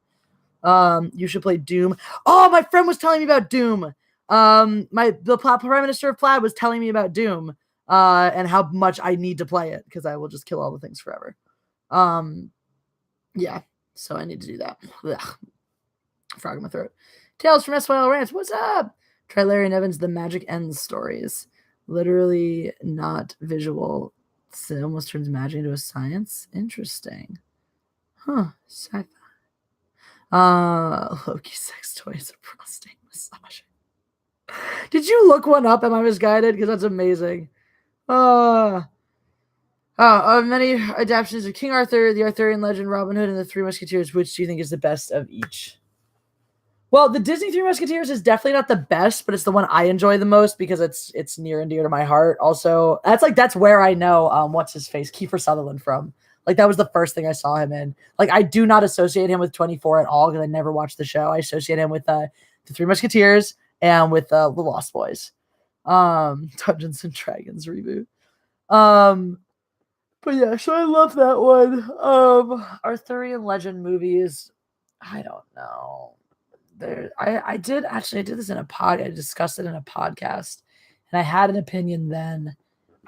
You should play Doom. Oh, my friend was telling me about Doom. The Prime Minister of Plaid was telling me about Doom. And how much I need to play it because I will just kill all the things forever. Yeah, so I need to do that. Ugh. Frog in my throat. Tales from SYL Rants. What's up? Try Larry and Evans' The Magic Ends stories. Literally not visual. So it almost turns magic into a science. Interesting. Huh. Sci-fi. Loki sex toys, a prostate massage. Did you look one up? Am I misguided? Because that's amazing. Of many adaptations of King Arthur, the Arthurian legend, Robin Hood, and the Three Musketeers, which do you think is the best of each? Well, the Disney Three Musketeers is definitely not the best, but it's the one I enjoy the most because it's near and dear to my heart. Also, that's where I know what's his face, Kiefer Sutherland from. Like that was the first thing I saw him in. Like I do not associate him with 24 at all because I never watched the show. I associate him with the Three Musketeers and with the Lost Boys, Dungeons and Dragons reboot. But yeah, so I love that one. Arthurian legend movies. I don't know. I did this in a pod. I discussed it in a podcast, And I had an opinion then,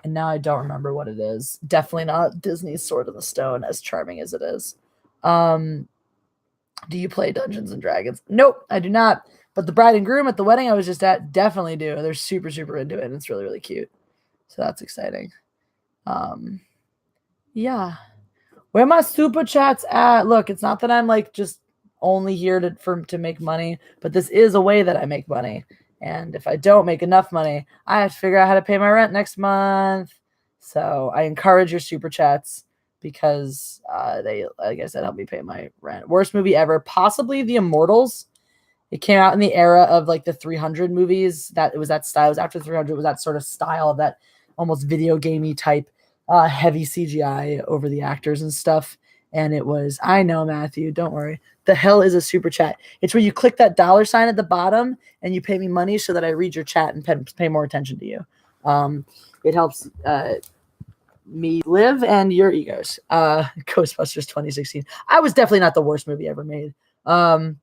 and now I don't remember what it is. Definitely not Disney's Sword in the Stone, as charming as it is. Do you play Dungeons and Dragons? Nope, I do not. But the bride and groom at the wedding I was just at definitely do. They're super, super into it, and it's really, really cute. So that's exciting. Yeah. Where my super chats at? Look, it's not that I'm like just only here to make money, but this is a way that I make money. And if I don't make enough money, I have to figure out how to pay my rent next month. So I encourage your super chats because they, like I said, help me pay my rent. Worst movie ever, possibly The Immortals. It came out in the era of like the 300 movies. That it was that style. It was after 300. It was that sort of style of that almost video gamey type heavy CGI over the actors and stuff. And it was, I know, Matthew, don't worry. The hell is a super chat? It's where you click that $ at the bottom and you pay me money so that I read your chat and pay more attention to you. It helps me live and your egos. Ghostbusters 2016. I was definitely not the worst movie ever made. I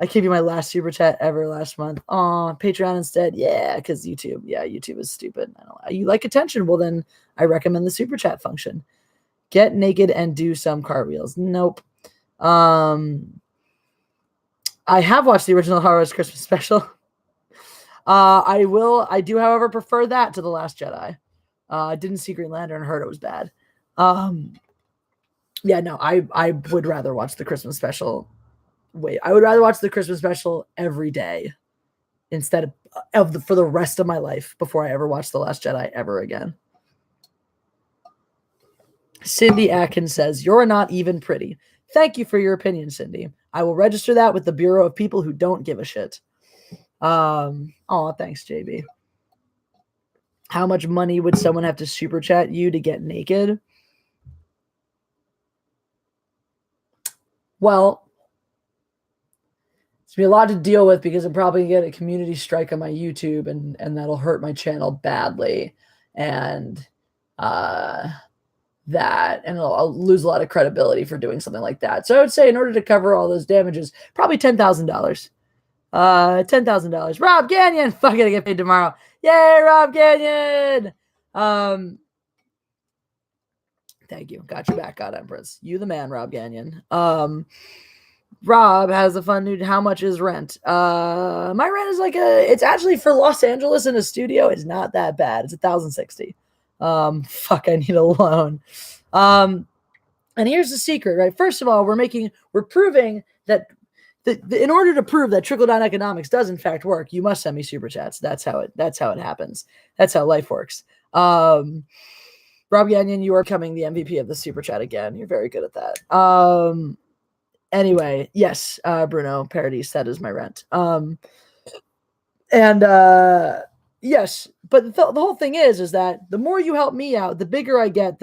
gave you my last super chat ever last month. Patreon instead. Yeah, because YouTube. Yeah, YouTube is stupid. I don't. You like attention? Well, then I recommend the super chat function. Get naked and do some cartwheels. Nope. I have watched the original Star Wars Christmas special. I do, however, prefer that to The Last Jedi. I didn't see Green Lantern and heard it was bad. Yeah, no, I would rather watch the Christmas special. Wait, I would rather watch the Christmas special every day instead for the rest of my life before I ever watch The Last Jedi ever again. Cindy Atkins says, "You're not even pretty." Thank you for your opinion, Cindy. I will register that with the Bureau of People Who Don't Give a Shit. Thanks, JB. How much money would someone have to super chat you to get naked? Well, it's gonna be a lot to deal with because I'm probably gonna get a community strike on my YouTube and that'll hurt my channel badly. And I'll lose a lot of credibility for doing something like that. So I would say in order to cover all those damages, probably $10,000. $10,000. Rob Gagnon, fucking gonna get paid tomorrow. Yay, Rob Gagnon. Thank you. Got your back, God Empress. You the man, Rob Gagnon. Rob has a fun new. How much is rent? My rent is it's actually for Los Angeles in a studio. It's not that bad. It's $1,060. Fuck, I need a loan. And here's the secret, right? First of all, we're proving that in order to prove that trickle-down economics does in fact work, you must send me super chats. That's how it happens. That's how life works. Rob Gagnon, you are becoming the MVP of the super chat again. You're very good at that. Anyway, yes, Bruno Paradis, that is my rent. Yes, but the whole thing is that the more you help me out, the bigger I get,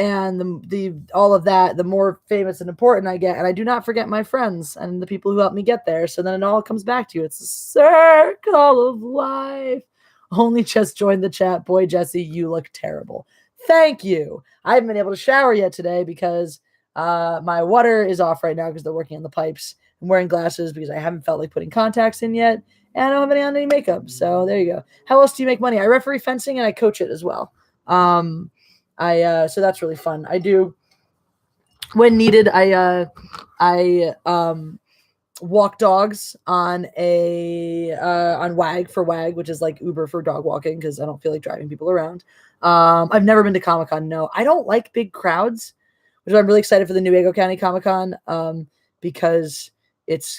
and all of that, the more famous and important I get. And I do not forget my friends and the people who helped me get there. So then it all comes back to you. It's a circle of life. Only just joined the chat. Boy, Jesse, you look terrible. Thank you. I haven't been able to shower yet today because my water is off right now because they're working on the pipes. I'm wearing glasses because I haven't felt like putting contacts in yet. And I don't have any makeup. So there you go. How else do you make money? I referee fencing and I coach it as well. So that's really fun. I do, when needed, I walk dogs on WAG for WAG, which is like Uber for dog walking because I don't feel like driving people around. I've never been to Comic-Con. No, I don't like big crowds, which I'm really excited for the Newaygo County Comic-Con because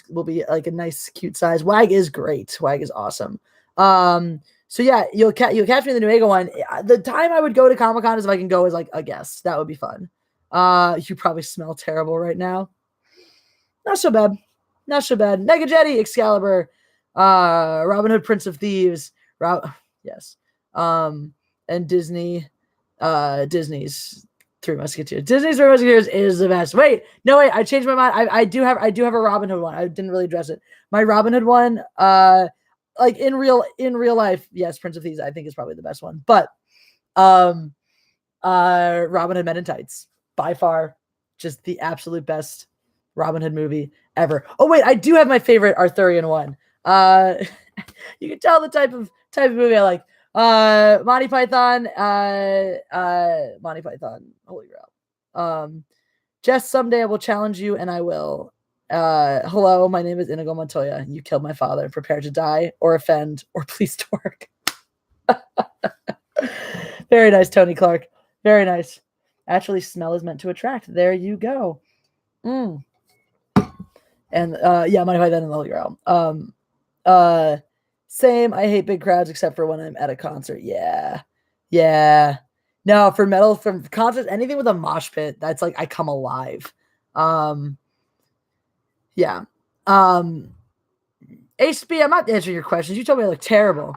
will be like a nice, cute size. WAG is great. WAG is awesome. So yeah, you'll catch me in the Newaygo one. The time I would go to Comic-Con is if I can go as like a guest. That would be fun. You probably smell terrible right now. Not so bad. Negajetti, Excalibur, Robin Hood, Prince of Thieves. Yes. And Disney's Three Musketeers. Disney's Three Musketeers is the best. Wait, I changed my mind. I do have a Robin Hood one. I didn't really address it. My Robin Hood one, like in real life, yes, Prince of Thieves I think is probably the best one. But Robin Hood Men in Tights, by far, just the absolute best Robin Hood movie ever. Oh wait, I do have my favorite Arthurian one. You can tell the type of movie I like. Monty Python, Holy Grail. Jess, someday I will challenge you, and I will. Hello, my name is Inigo Montoya. You killed my father. Prepare to die, or offend, or please twerk. Very nice, Tony Clark. Very nice. Actually, smell is meant to attract. There you go. And yeah, Monty Python and the Holy Grail. Same. I hate big crowds except for when I'm at a concert. Yeah. No, for metal, from concerts, anything with a mosh pit, that's like I come alive. Yeah. HB, I'm not answering your questions. You told me I look terrible.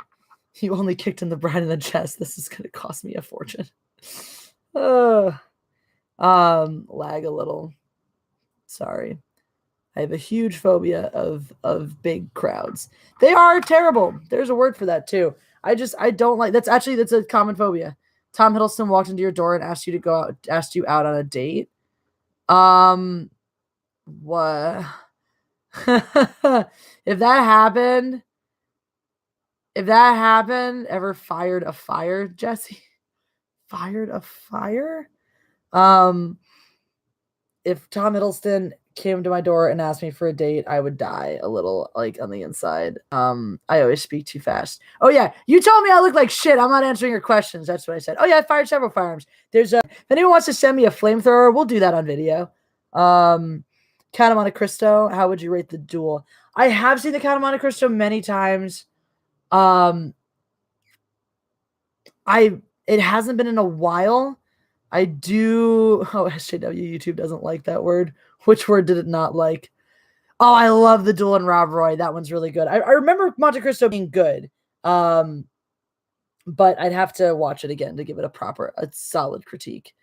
You only kicked in the bride in the chest. This is gonna cost me a fortune. Lag a little. Sorry. I have a huge phobia of big crowds. They are terrible. There's a word for that too. I don't like. That's a common phobia. Tom Hiddleston walked into your door and asked you out on a date. What? If that happened, ever fired a fire, Jesse? Fired a fire? If Tom Hiddleston came to my door and asked me for a date, I would die a little, like, on the inside. I always speak too fast. Oh yeah, you told me I look like shit. I'm not answering your questions. That's what I said. Oh yeah, I fired several firearms. If anyone wants to send me a flamethrower, we'll do that on video. Count of Monte Cristo, how would you rate the duel? I have seen the Count of Monte Cristo many times. It hasn't been in a while. I do. Oh, SJW YouTube doesn't like that word. Which word did it not like? Oh, I love the duel in Rob Roy. That one's really good. I remember Monte Cristo being good. But I'd have to watch it again to give it a solid critique.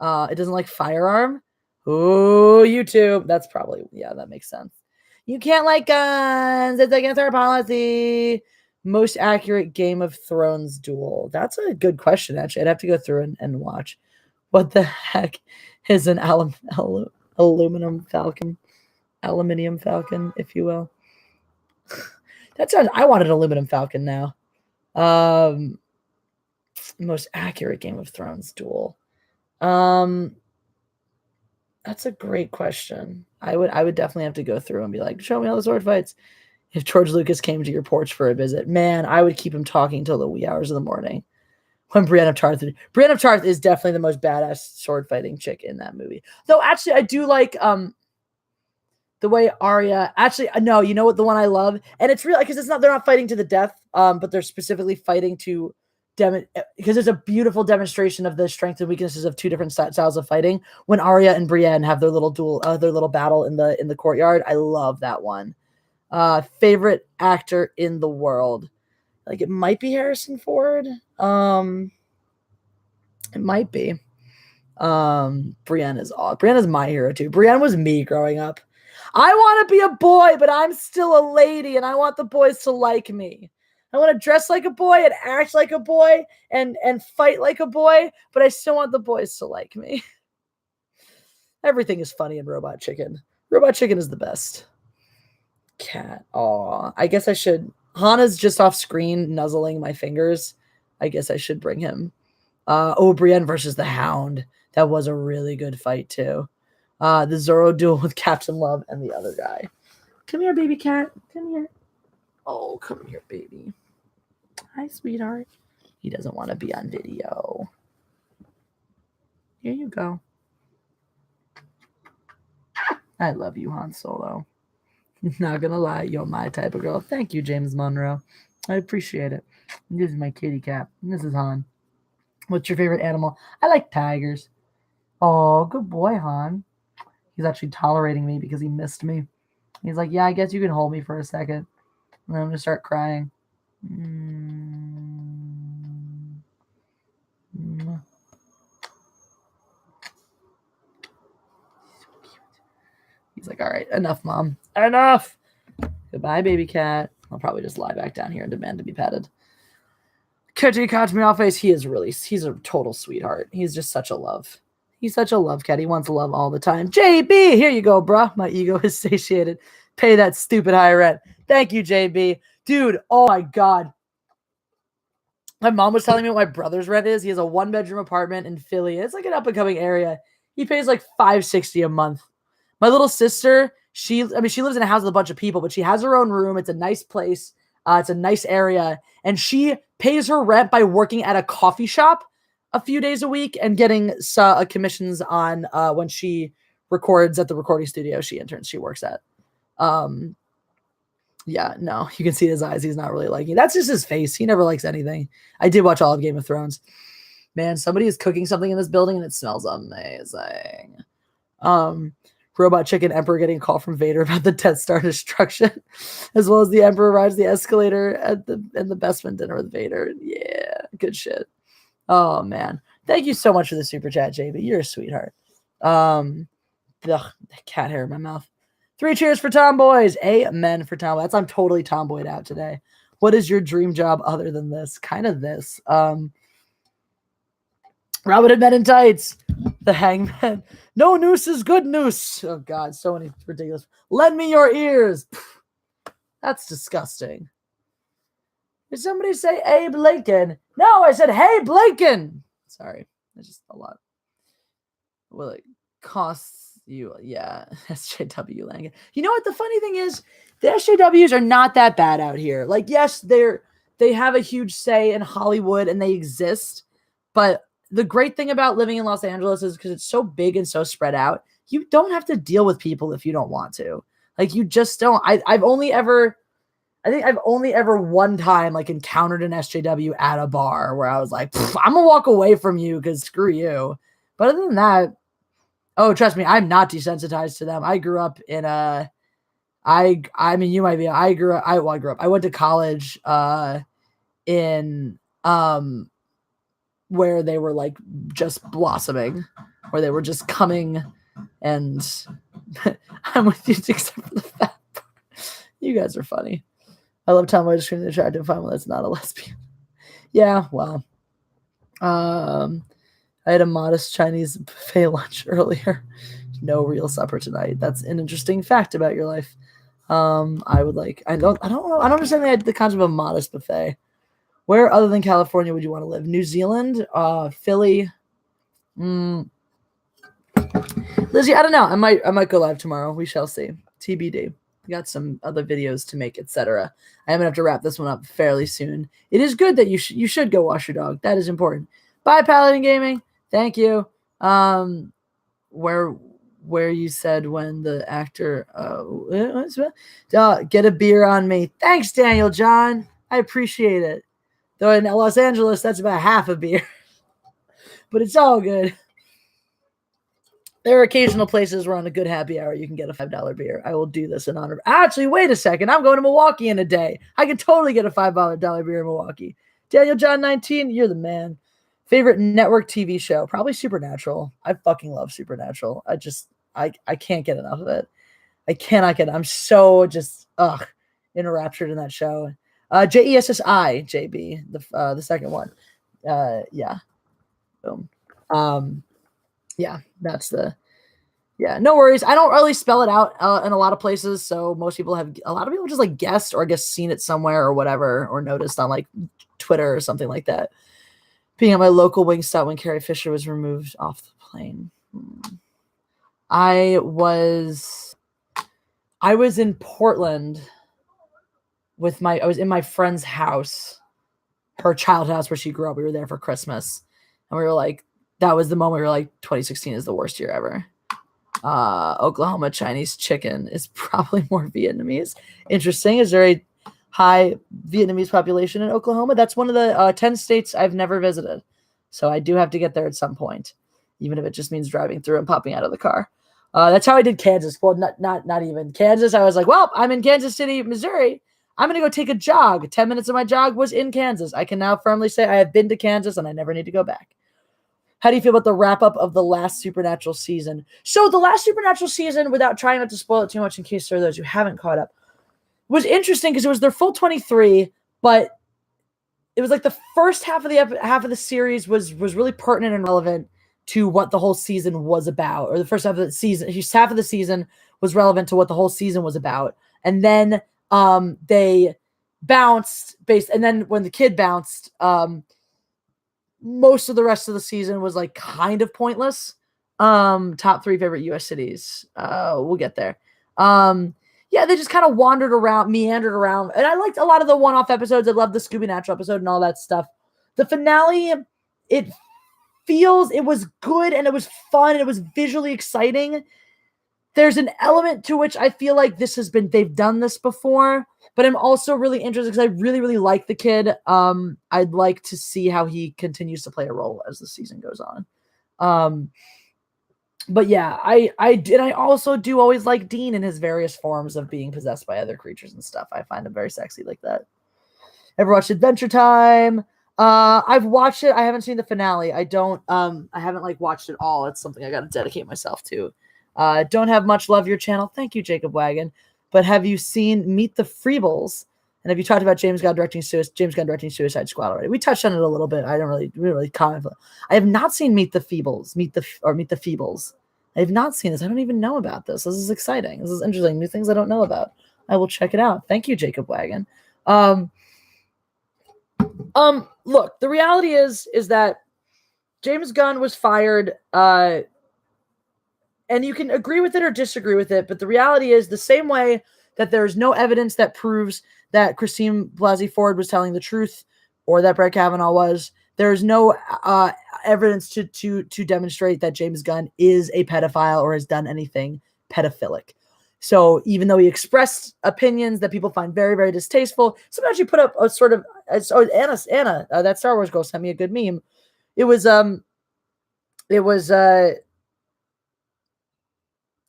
It doesn't like firearm. Oh, YouTube. That's probably, yeah, that makes sense. You can't like guns. It's against our policy. Most accurate Game of Thrones duel. That's a good question, actually. I'd have to go through and watch. What the heck is an aluminum falcon? Aluminium falcon, if you will. That sounds, I want an aluminum falcon now. Most accurate Game of Thrones duel. That's a great question. I would definitely have to go through and be like, show me all the sword fights. If George Lucas came to your porch for a visit, man, I would keep him talking till the wee hours of the morning. When Brienne of Tarth is definitely the most badass sword fighting chick in that movie. Though actually, I do like the way Arya. Actually, no, you know what, the one I love, and it's really because they're not fighting to the death, but they're specifically fighting to because it's a beautiful demonstration of the strengths and weaknesses of two different styles of fighting. When Arya and Brienne have their little duel, their little battle in the courtyard, I love that one. Favorite actor in the world, like it might be Harrison Ford. It might be. Brienne is awesome. Brienne is my hero too. Brienne was me growing up. I want to be a boy, but I'm still a lady, and I want the boys to like me. I want to dress like a boy and act like a boy and fight like a boy, but I still want the boys to like me. Everything is funny in Robot Chicken. Robot Chicken is the best. Cat. Aw. I guess I should. Hana's just off screen nuzzling my fingers. I guess I should bring him. Brienne versus the Hound. That was a really good fight too. The Zoro duel with Captain Love and the other guy. Come here, baby cat. Come here. Oh, come here, baby. Hi, sweetheart. He doesn't want to be on video. Here you go. I love you, Han Solo. Not gonna lie, you're my type of girl. Thank you, James Monroe. I appreciate it. This is my kitty cat. This is Han. What's your favorite animal? I like tigers. Oh, good boy, Han. He's actually tolerating me because he missed me. He's like, yeah, I guess you can hold me for a second. And then I'm going to start crying. He's like, all right, enough, Mom. Enough. Goodbye, baby cat. I'll probably just lie back down here and demand to be petted. Kitty cat me off face. He's a total sweetheart. He's just such a love. He's such a love cat. He wants love all the time. JB, here you go, bruh. My ego is satiated. pay that stupid high rent. Thank you, JB. Dude, oh my God. My mom was telling me what my brother's rent is. He has a 1-bedroom apartment in Philly. It's like an up-and-coming area. He pays like $560 a month. My little sister, she lives in a house with a bunch of people, but she has her own room. It's a nice place. It's a nice area. And she pays her rent by working at a coffee shop a few days a week and getting commissions on when she records at the recording studio she works at. Yeah, no, you can see his eyes. He's not really liking it. That's just his face. He never likes anything. I did watch all of Game of Thrones. Man, somebody is cooking something in this building and it smells amazing. Robot Chicken Emperor getting a call from Vader about the Death Star destruction, as well as the Emperor rides the escalator at the Bestman dinner with Vader. Yeah, good shit. Oh man, thank you so much for the super chat, JB. You're a sweetheart. The cat hair in my mouth. 3 cheers for tomboys. Amen for tomboys. I'm totally tomboyed out today. What is your dream job other than this? Kind of this. Robin Hood Men in Tights. The Hangman. No noose is good noose. Oh, God. So many ridiculous. Lend me your ears. That's disgusting. Did somebody say Abe Lincoln? No, I said, hey, Blinken. Sorry. That's just a lot. Well, it costs you, yeah, SJW Langan. You know what? The funny thing is, the SJWs are not that bad out here. Like, yes, they have a huge say in Hollywood and they exist, but the great thing about living in Los Angeles is because it's so big and so spread out, you don't have to deal with people if you don't want to. Like, you just don't. I think I've only ever one time like encountered an SJW at a bar where I was like, I'm gonna walk away from you because screw you. But other than that, oh, trust me, I'm not desensitized to them. I grew up in I mean, you might be. I went to college in where they were like just blossoming, where they were just coming, and I'm with you except for the fat part. You guys are funny. I love Tom White screaming attractive to find one that's not a lesbian. Yeah, well. I had a modest Chinese buffet lunch earlier. No real supper tonight. That's an interesting fact about your life. I don't understand the concept of a modest buffet. Where other than California would you want to live? New Zealand? Philly? Lizzie, I don't know. I might go live tomorrow. We shall see. TBD. We got some other videos to make, etc. I'm gonna have to wrap this one up fairly soon. It is good that you should go wash your dog. That is important. Bye, Paladin Gaming. Thank you. Where you said when the actor get a beer on me. Thanks, Daniel John. I appreciate it. Though in Los Angeles, that's about half a beer. But it's all good. There are occasional places where on a good happy hour you can get a $5 beer. I will do this in honor. Actually, wait a second. I'm going to Milwaukee in a day. I can totally get a $5 beer in Milwaukee. Daniel John 19, you're the man. Favorite network TV show? Probably Supernatural. I fucking love Supernatural. I can't get enough of it. I cannot get it. I'm so just enraptured in that show. JESSI, JB, the second one. Yeah. Boom. Yeah, that's the. Yeah, no worries. I don't really spell it out in a lot of places, so a lot of people just like guessed or I guess seen it somewhere or whatever, or noticed on like Twitter or something like that. Being at my local Wingstop when Carrie Fisher was removed off the plane. I was in Portland I was in my friend's house, her childhood house where she grew up. We were there for Christmas. And we were like, that was the moment we were like, 2016 is the worst year ever. Oklahoma Chinese chicken is probably more Vietnamese. Interesting. Is there a high Vietnamese population in Oklahoma? That's one of the 10 states I've never visited. So I do have to get there at some point, even if it just means driving through and popping out of the car. That's how I did Kansas. Well, not even Kansas. I was like, well, I'm in Kansas City, Missouri. I'm going to go take a jog. 10 minutes of my jog was in Kansas. I can now firmly say I have been to Kansas and I never need to go back. How do you feel about the wrap-up of the last Supernatural season? So the last Supernatural season, without trying not to spoil it too much in case there are those who haven't caught up, was interesting because it was their full 23, but it was like the first half of the series was really pertinent and relevant to what the whole season was about, or the first half of the season. Half of the season was relevant to what the whole season was about, and then they bounced and then when the kid bounced, most of the rest of the season was like kind of pointless. Top 3 favorite US cities. We'll get there. Yeah, they just kind of wandered around, meandered around, and I liked a lot of the one-off episodes. I loved the Scooby Natural episode and all that stuff. The finale, it was good and it was fun and it was visually exciting. There's an element to which I feel like they've done this before, but I'm also really interested because I really, really like the kid. I'd like to see how he continues to play a role as the season goes on. But yeah, I also do always like Dean in his various forms of being possessed by other creatures and stuff. I find him very sexy like that. Ever watched Adventure Time? I've watched it. I haven't seen the finale. I haven't like watched it all. It's something I got to dedicate myself to. Don't have much love your channel. Thank you, Jacob Wagon. But have you seen Meet the Freebles? And have you talked about James Gunn directing Suicide Squad already? We touched on it a little bit. I don't really comment. I have not seen Meet the Feebles. Meet the Feebles. I have not seen this. I don't even know about this. This is exciting. This is interesting. New things I don't know about. I will check it out. Thank you, Jacob Wagon. Look, the reality is that James Gunn was fired, and you can agree with it or disagree with it, but the reality is the same way that there's no evidence that proves that Christine Blasey Ford was telling the truth or that Brett Kavanaugh was, there's no evidence to demonstrate that James Gunn is a pedophile or has done anything pedophilic. So even though he expressed opinions that people find very, very distasteful, sometimes you put up a sort of, Anna, that Star Wars girl sent me a good meme. It was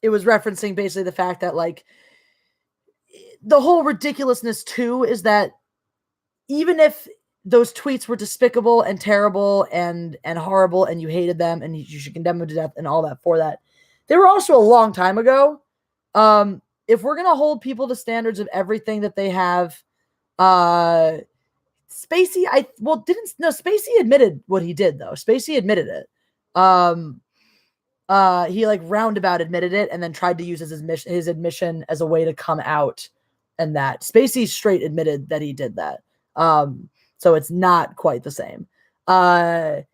referencing basically the fact that like the whole ridiculousness too is that even if those tweets were despicable and terrible and horrible and you hated them and you should condemn them to death and all that for that, they were also a long time ago. If we're going to hold people to standards of everything that they have, Spacey admitted what he did though. Spacey admitted it. He like roundabout admitted it and then tried to use his admission as a way to come out, and that Spacey straight admitted that he did that. So it's not quite the same. But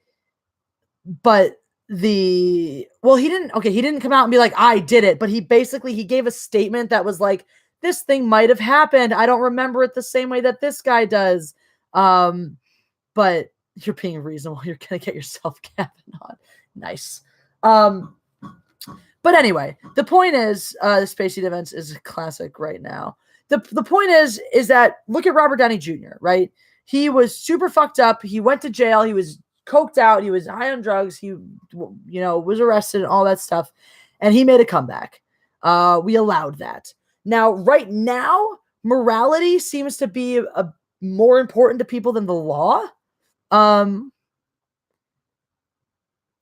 he didn't come out and be like, I did it, but he gave a statement that was like, this thing might have happened. I don't remember it the same way that this guy does. But you're being reasonable. You're going to get yourself Kavanaugh. Nice. But anyway, the point is, the Spacey defense is a classic right now. The point is that look at Robert Downey Jr., right? He was super fucked up. He went to jail. He was coked out. He was high on drugs. He, was arrested and all that stuff. And he made a comeback. We allowed that. Now, right now, morality seems to be more important to people than the law.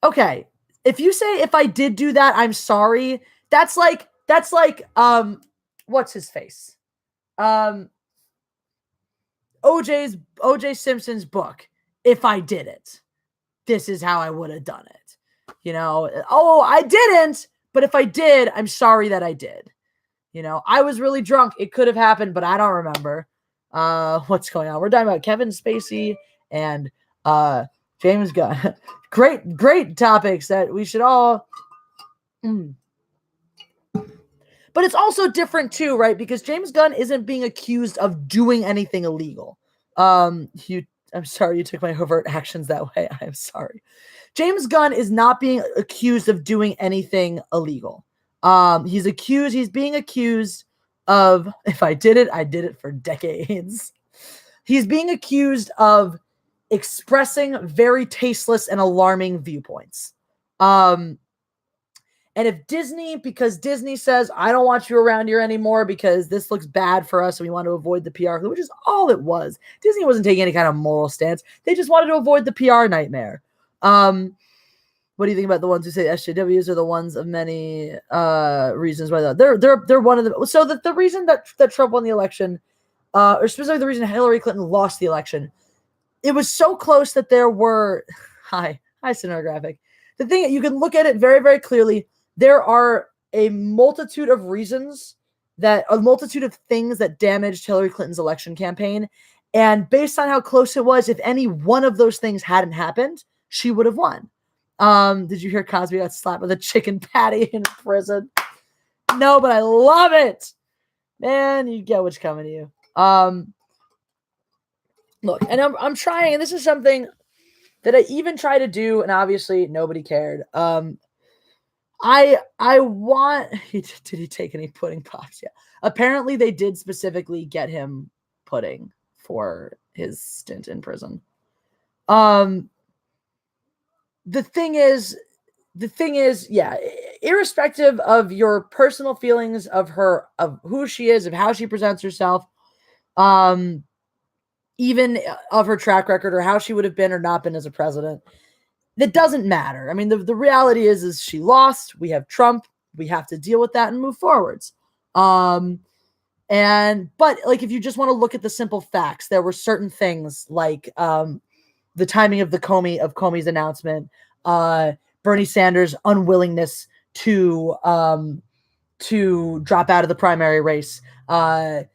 Okay. If you say, if I did do that, I'm sorry. That's like, what's his face? O.J. Simpson's book. If I did it, this is how I would have done it. I didn't, but if I did, I'm sorry that I did. I was really drunk. It could have happened, but I don't remember. What's going on? We're talking about Kevin Spacey and James Gunn. Great topics that we should all. But it's also different too, right? Because James Gunn isn't being accused of doing anything illegal. I'm sorry you took my overt actions that way. I'm sorry. James Gunn is not being accused of doing anything illegal. He's being accused of, if I did it for decades. He's being accused of expressing very tasteless and alarming viewpoints. And if because Disney says, I don't want you around here anymore because this looks bad for us and we want to avoid the PR, which is all it was. Disney wasn't taking any kind of moral stance. They just wanted to avoid the PR nightmare. What do you think about the ones who say SJWs are the ones of many reasons why they're one of them? So the reason that Trump won the election, or specifically the reason Hillary Clinton lost the election, it was so close that there were hi Cinematographic. the thing, you can look at it very, very clearly. There are a multitude of reasons a multitude of things that damaged Hillary Clinton's election campaign. And based on how close it was, if any one of those things hadn't happened, she would have won. Did you hear Cosby got slapped with a chicken patty in prison? No, but I love it. Man, you get what's coming to you. Look, and I'm trying, and this is something that I even try to do, and obviously nobody cared. I want. Did he take any pudding pops? Yeah. Apparently, they did specifically get him pudding for his stint in prison. The thing is, yeah. Irrespective of your personal feelings of her, of who she is, of how she presents herself, even of her track record or how she would have been or not been as a president. That doesn't matter. I mean, the reality is she lost. We have Trump. We have to deal with that and move forwards. But like, if you just want to look at the simple facts, there were certain things like the timing of Comey's announcement, Bernie Sanders' unwillingness to drop out of the primary race, the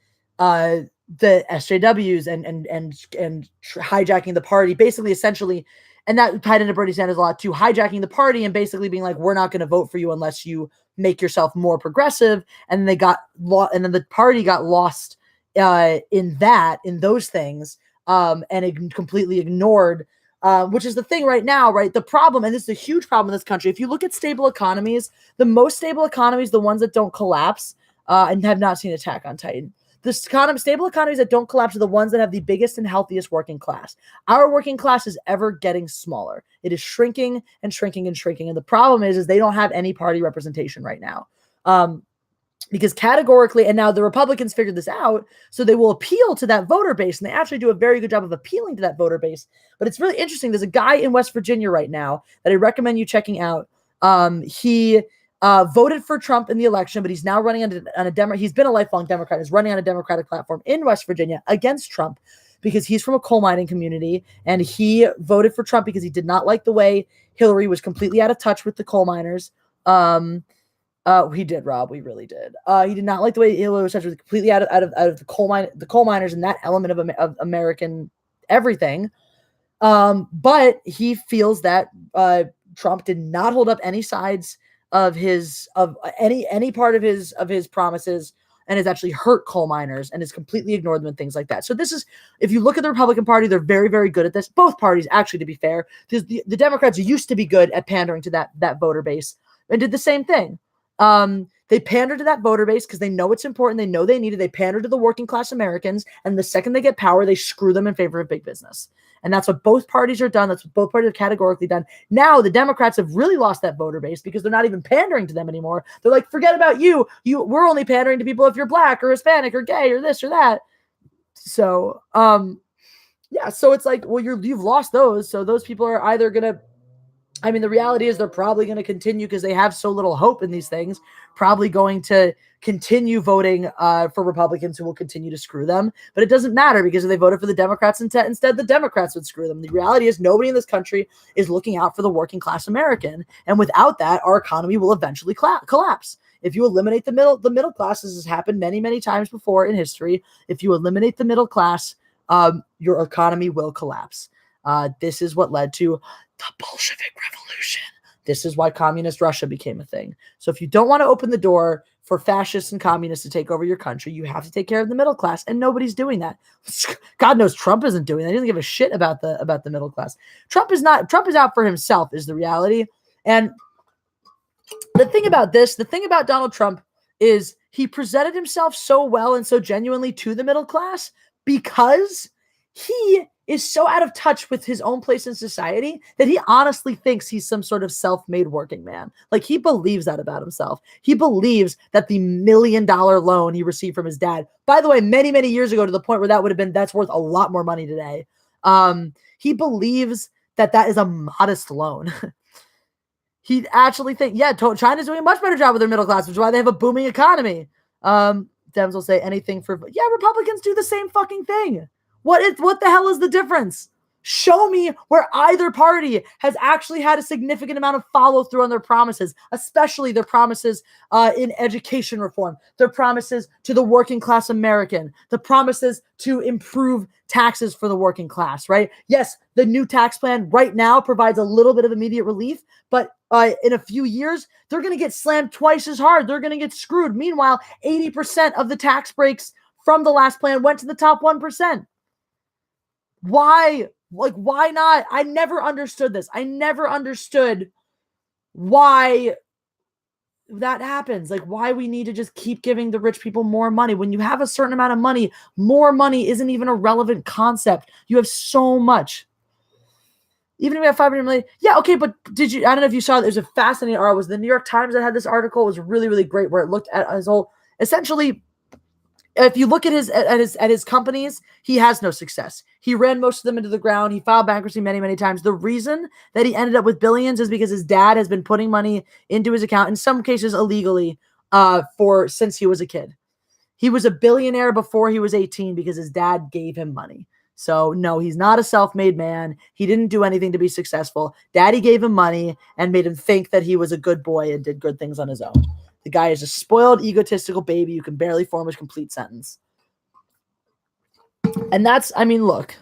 SJWs and hijacking the party, basically, essentially. And that tied into Bernie Sanders a lot too, hijacking the party and basically being like, we're not going to vote for you unless you make yourself more progressive. And then and then the party got lost in those things, and it completely ignored, which is the thing right now, right? The problem, and this is a huge problem in this country. If you look at stable economies, the most stable economies, the ones that don't collapse, and have not seen Attack on Titan. The stable economies that don't collapse are the ones that have the biggest and healthiest working class. Our working class is ever getting smaller. It is shrinking and shrinking and shrinking. And the problem is they don't have any party representation right now. Because categorically, and now the Republicans figured this out, so they will appeal to that voter base. And they actually do a very good job of appealing to that voter base. But it's really interesting. There's a guy in West Virginia right now that I recommend you checking out. He voted for Trump in the election, but he's now running on a Democrat. He's been a lifelong Democrat. He's running on a Democratic platform in West Virginia against Trump because he's from a coal mining community, and he voted for Trump because he did not like the way Hillary was completely out of touch with the coal miners. We did, Rob. We really did. He did not like the way Hillary was completely out of the coal miners and that element of American everything. But he feels that Trump did not hold up any sides of any part of his promises, and has actually hurt coal miners and has completely ignored them and things like that. So this is, if you look at the Republican Party, they're very, very good at this. Both parties, actually, to be fair, because the Democrats used to be good at pandering to that voter base and did the same thing. They pander to that voter base because they know it's important. They know they need it. They pander to the working class Americans. And the second they get power, they screw them in favor of big business. And that's what both parties are done. That's what both parties have categorically done. Now the Democrats have really lost that voter base because they're not even pandering to them anymore. They're like, forget about you. We're only pandering to people if you're black or Hispanic or gay or this or that. So, yeah. So it's like, well, you've lost those. So those people are either going to, I mean, the reality is they're probably going to continue because they have so little hope in these things, probably going to continue voting for Republicans who will continue to screw them. But it doesn't matter because if they voted for the Democrats instead, the Democrats would screw them. The reality is nobody in this country is looking out for the working class American. And without that, our economy will eventually collapse. If you eliminate the middle class, this has happened many, many times before in history. If you eliminate the middle class, your economy will collapse. This is what led to the Bolshevik Revolution. This is why communist Russia became a thing. So if you don't want to open the door for fascists and communists to take over your country, you have to take care of the middle class, and nobody's doing that. God knows Trump isn't doing that. He doesn't give a shit about the middle class. Trump is out for himself is the reality. And the thing about Donald Trump is he presented himself so well and so genuinely to the middle class because he is so out of touch with his own place in society that he honestly thinks he's some sort of self-made working man. Like, he believes that about himself. He believes that the $1 million loan he received from his dad, by the way, many, many years ago, to the point where that's worth a lot more money today. He believes that is a modest loan. He actually thinks, China's doing a much better job with their middle class, which is why they have a booming economy. Dems will say anything for, Republicans do the same fucking thing. What the hell is the difference? Show me where either party has actually had a significant amount of follow through on their promises, especially their promises in education reform, their promises to the working class American, the promises to improve taxes for the working class, right? Yes, the new tax plan right now provides a little bit of immediate relief, but in a few years, they're going to get slammed twice as hard. They're going to get screwed. Meanwhile, 80% of the tax breaks from the last plan went to the top 1%. Why? Like, why not? I never understood this. I never understood why that happens. Like, why we need to just keep giving the rich people more money. When you have a certain amount of money, more money isn't even a relevant concept. You have so much. Even if we have 500 million. Yeah, okay, but I don't know if you saw, there's a fascinating article. It was the New York Times that had this article. It was really, really great, where it looked at his whole, essentially, if you look at his companies, he has no success. He ran most of them into the ground. He filed bankruptcy many, many times. The reason that he ended up with billions is because his dad has been putting money into his account, in some cases illegally, since he was a kid. He was a billionaire before he was 18 because his dad gave him money. So no, he's not a self-made man. He didn't do anything to be successful. Daddy gave him money and made him think that he was a good boy and did good things on his own. The guy is a spoiled, egotistical baby who can barely form a complete sentence. And that's, I mean, look,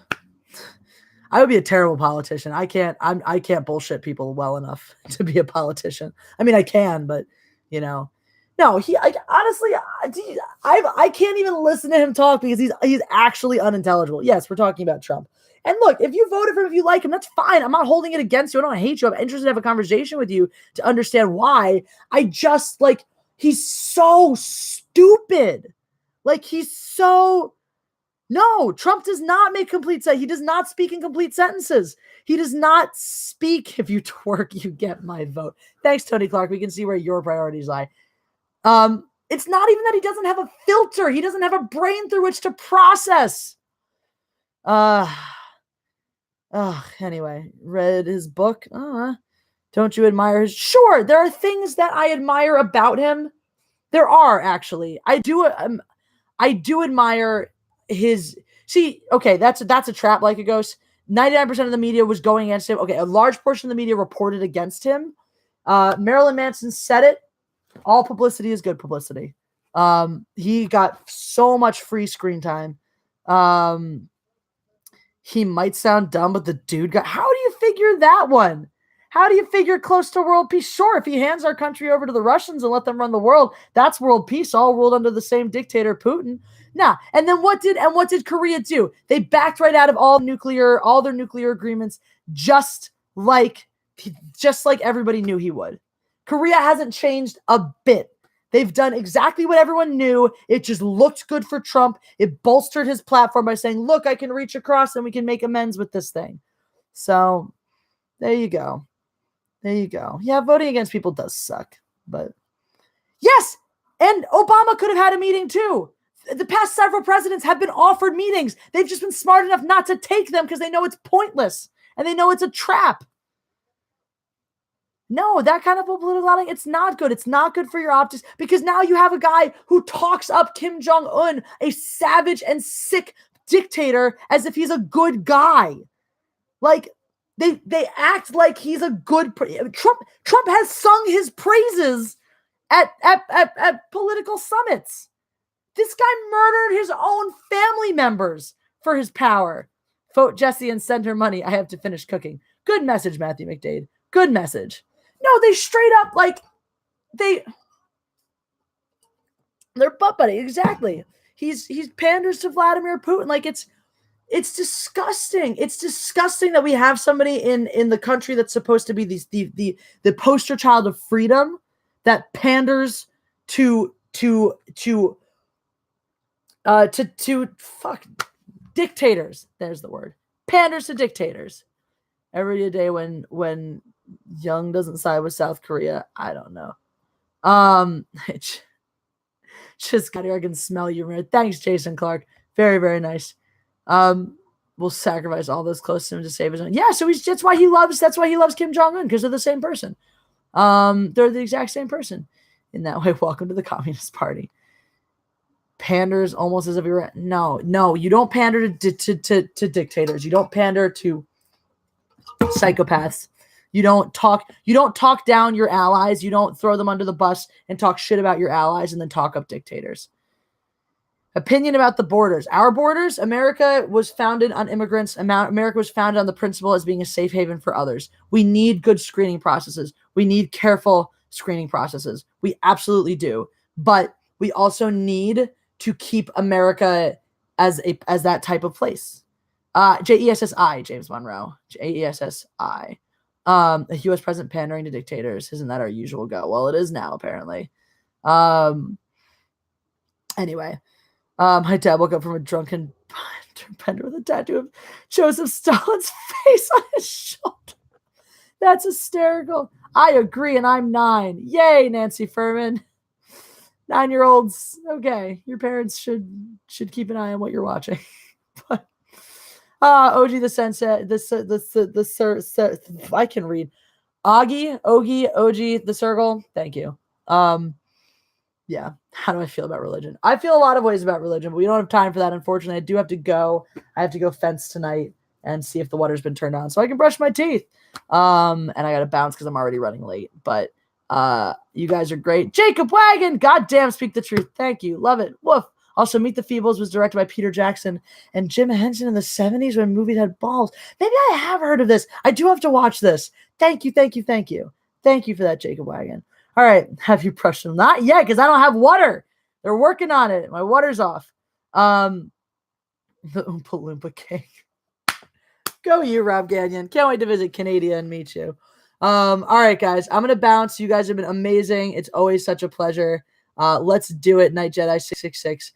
I would be a terrible politician. I can't bullshit people well enough to be a politician. I mean, I can, but you know, no, honestly, I can't even listen to him talk because he's actually unintelligible. Yes, we're talking about Trump. And look, if you voted for him, if you like him, that's fine. I'm not holding it against you. I don't hate you. I'm interested to have a conversation with you to understand why. I just, like, he's so stupid. Like, no, Trump does not make complete sentences. He does not speak in complete sentences. He does not speak, if you twerk, you get my vote. Thanks, Tony Clark. We can see where your priorities lie. It's not even that he doesn't have a filter. He doesn't have a brain through which to process. Anyway, read his book. Don't you admire his? Sure, there are things that I admire about him. There are, actually. I do admire his. See, okay, that's a trap like a ghost. 99% of the media was going against him. Okay, a large portion of the media reported against him. Marilyn Manson said it. All publicity is good publicity. He got so much free screen time. He might sound dumb, but the dude got. How do you figure that one? How do you figure close to world peace? Sure, if he hands our country over to the Russians and let them run the world, that's world peace, all ruled under the same dictator, Putin. Nah. And then what did Korea do? They backed right out of all their nuclear agreements, just like everybody knew he would. Korea hasn't changed a bit. They've done exactly what everyone knew. It just looked good for Trump. It bolstered his platform by saying, look, I can reach across and we can make amends with this thing. So there you go. There you go. Yeah, voting against people does suck. But yes, and Obama could have had a meeting too. The past several presidents have been offered meetings. They've just been smart enough not to take them because they know it's pointless and they know it's a trap. No, that kind of political lobbying, it's not good. It's not good for your optics because now you have a guy who talks up Kim Jong-un, a savage and sick dictator, as if he's a good guy. Like, they act like he's a good... Trump has sung his praises at political summits. This guy murdered his own family members for his power. Vote Jesse and send her money. I have to finish cooking. Good message, Matthew McDade. Good message. No, they straight up, like, they're butt buddy. Exactly. He's panders to Vladimir Putin. Like, it's disgusting. It's disgusting that we have somebody in the country that's supposed to be the poster child of freedom that panders to dictators. There's the word. Panders to dictators. Every day when Young doesn't side with South Korea, I don't know. Just got here. I can smell you. Thanks, Jason Clark. Very, very nice. Will sacrifice all those close to him to save his own. Yeah, so that's why he loves Kim Jong-un, because they're the same person. They're the exact same person. In that way, welcome to the Communist Party. Panders almost as if you're no, you don't pander to dictators. You don't pander to psychopaths. You don't talk down your allies. You don't throw them under the bus and talk shit about your allies and then talk up dictators. Opinion about the borders. Our borders, America was founded on immigrants. America was founded on the principle as being a safe haven for others. We need good screening processes. We need careful screening processes. We absolutely do. But we also need to keep America as that type of place. JESSI, James Monroe. JESSI. A U.S. president pandering to dictators. Isn't that our usual go? Well, it is now, apparently. Anyway. My dad woke up from a drunken bender with a tattoo of Joseph Stalin's face on his shoulder. That's hysterical. I agree, and I'm 9. Yay, Nancy Furman. 9-year-olds. Okay, your parents should keep an eye on what you're watching. But OG the Sensei, I can read. Ogie, OG the Circle. Thank you. Yeah. How do I feel about religion? I feel a lot of ways about religion, but we don't have time for that. Unfortunately, I do have to go. I have to go fence tonight and see if the water's been turned on so I can brush my teeth. And I got to bounce because I'm already running late, but, you guys are great. Jacob Wagon. Goddamn. Speak the truth. Thank you. Love it. Woof. Also, Meet the Feebles was directed by Peter Jackson and Jim Henson in the 70s when movies had balls. Maybe I have heard of this. I do have to watch this. Thank you. Thank you. Thank you. Thank you for that, Jacob Wagon. All right. Have you brushed them? Not yet, because I don't have water. They're working on it. My water's off. The Oompa Loompa King. Go you, Rob Gagnon. Can't wait to visit Canada and meet you. All right, guys. I'm going to bounce. You guys have been amazing. It's always such a pleasure. Let's do it, Night Jedi 666.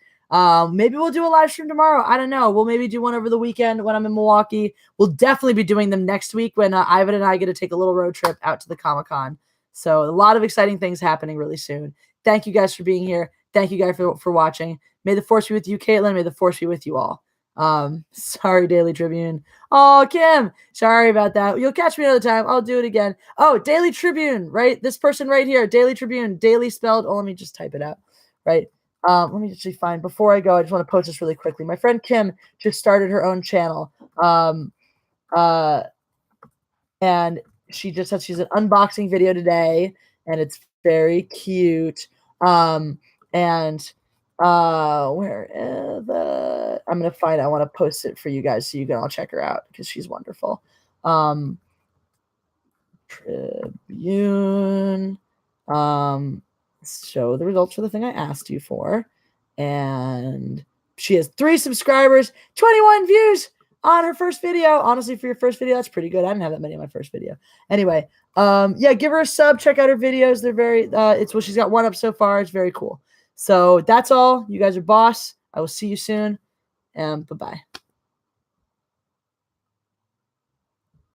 Maybe we'll do a live stream tomorrow. I don't know. We'll maybe do one over the weekend when I'm in Milwaukee. We'll definitely be doing them next week when Ivan and I get to take a little road trip out to the Comic-Con. So a lot of exciting things happening really soon. Thank you guys for being here. Thank you guys for watching. May the force be with you, Caitlin. May the force be with you all. Sorry, Daily Tribune. Oh, Kim, sorry about that. You'll catch me another time. I'll do it again. Oh, Daily Tribune, right? This person right here, Daily Tribune, daily spelled. Oh, let me just type it out, right? Let me actually find, before I go, I just want to post this really quickly. My friend Kim just started her own channel. And she just said she's an unboxing video today, and it's very cute. Where is I'm gonna find it. I want to post it for you guys so you can all check her out because she's wonderful. Tribune. Show the results for the thing I asked you for. And she has 3 subscribers, 21 views on her first video. Honestly, for your first video, that's pretty good. I didn't have that many on my first video. Anyway, yeah, give her a sub. Check out her videos. They're very, she's got 1 up so far. It's very cool. So that's all. You guys are boss. I will see you soon. And bye-bye.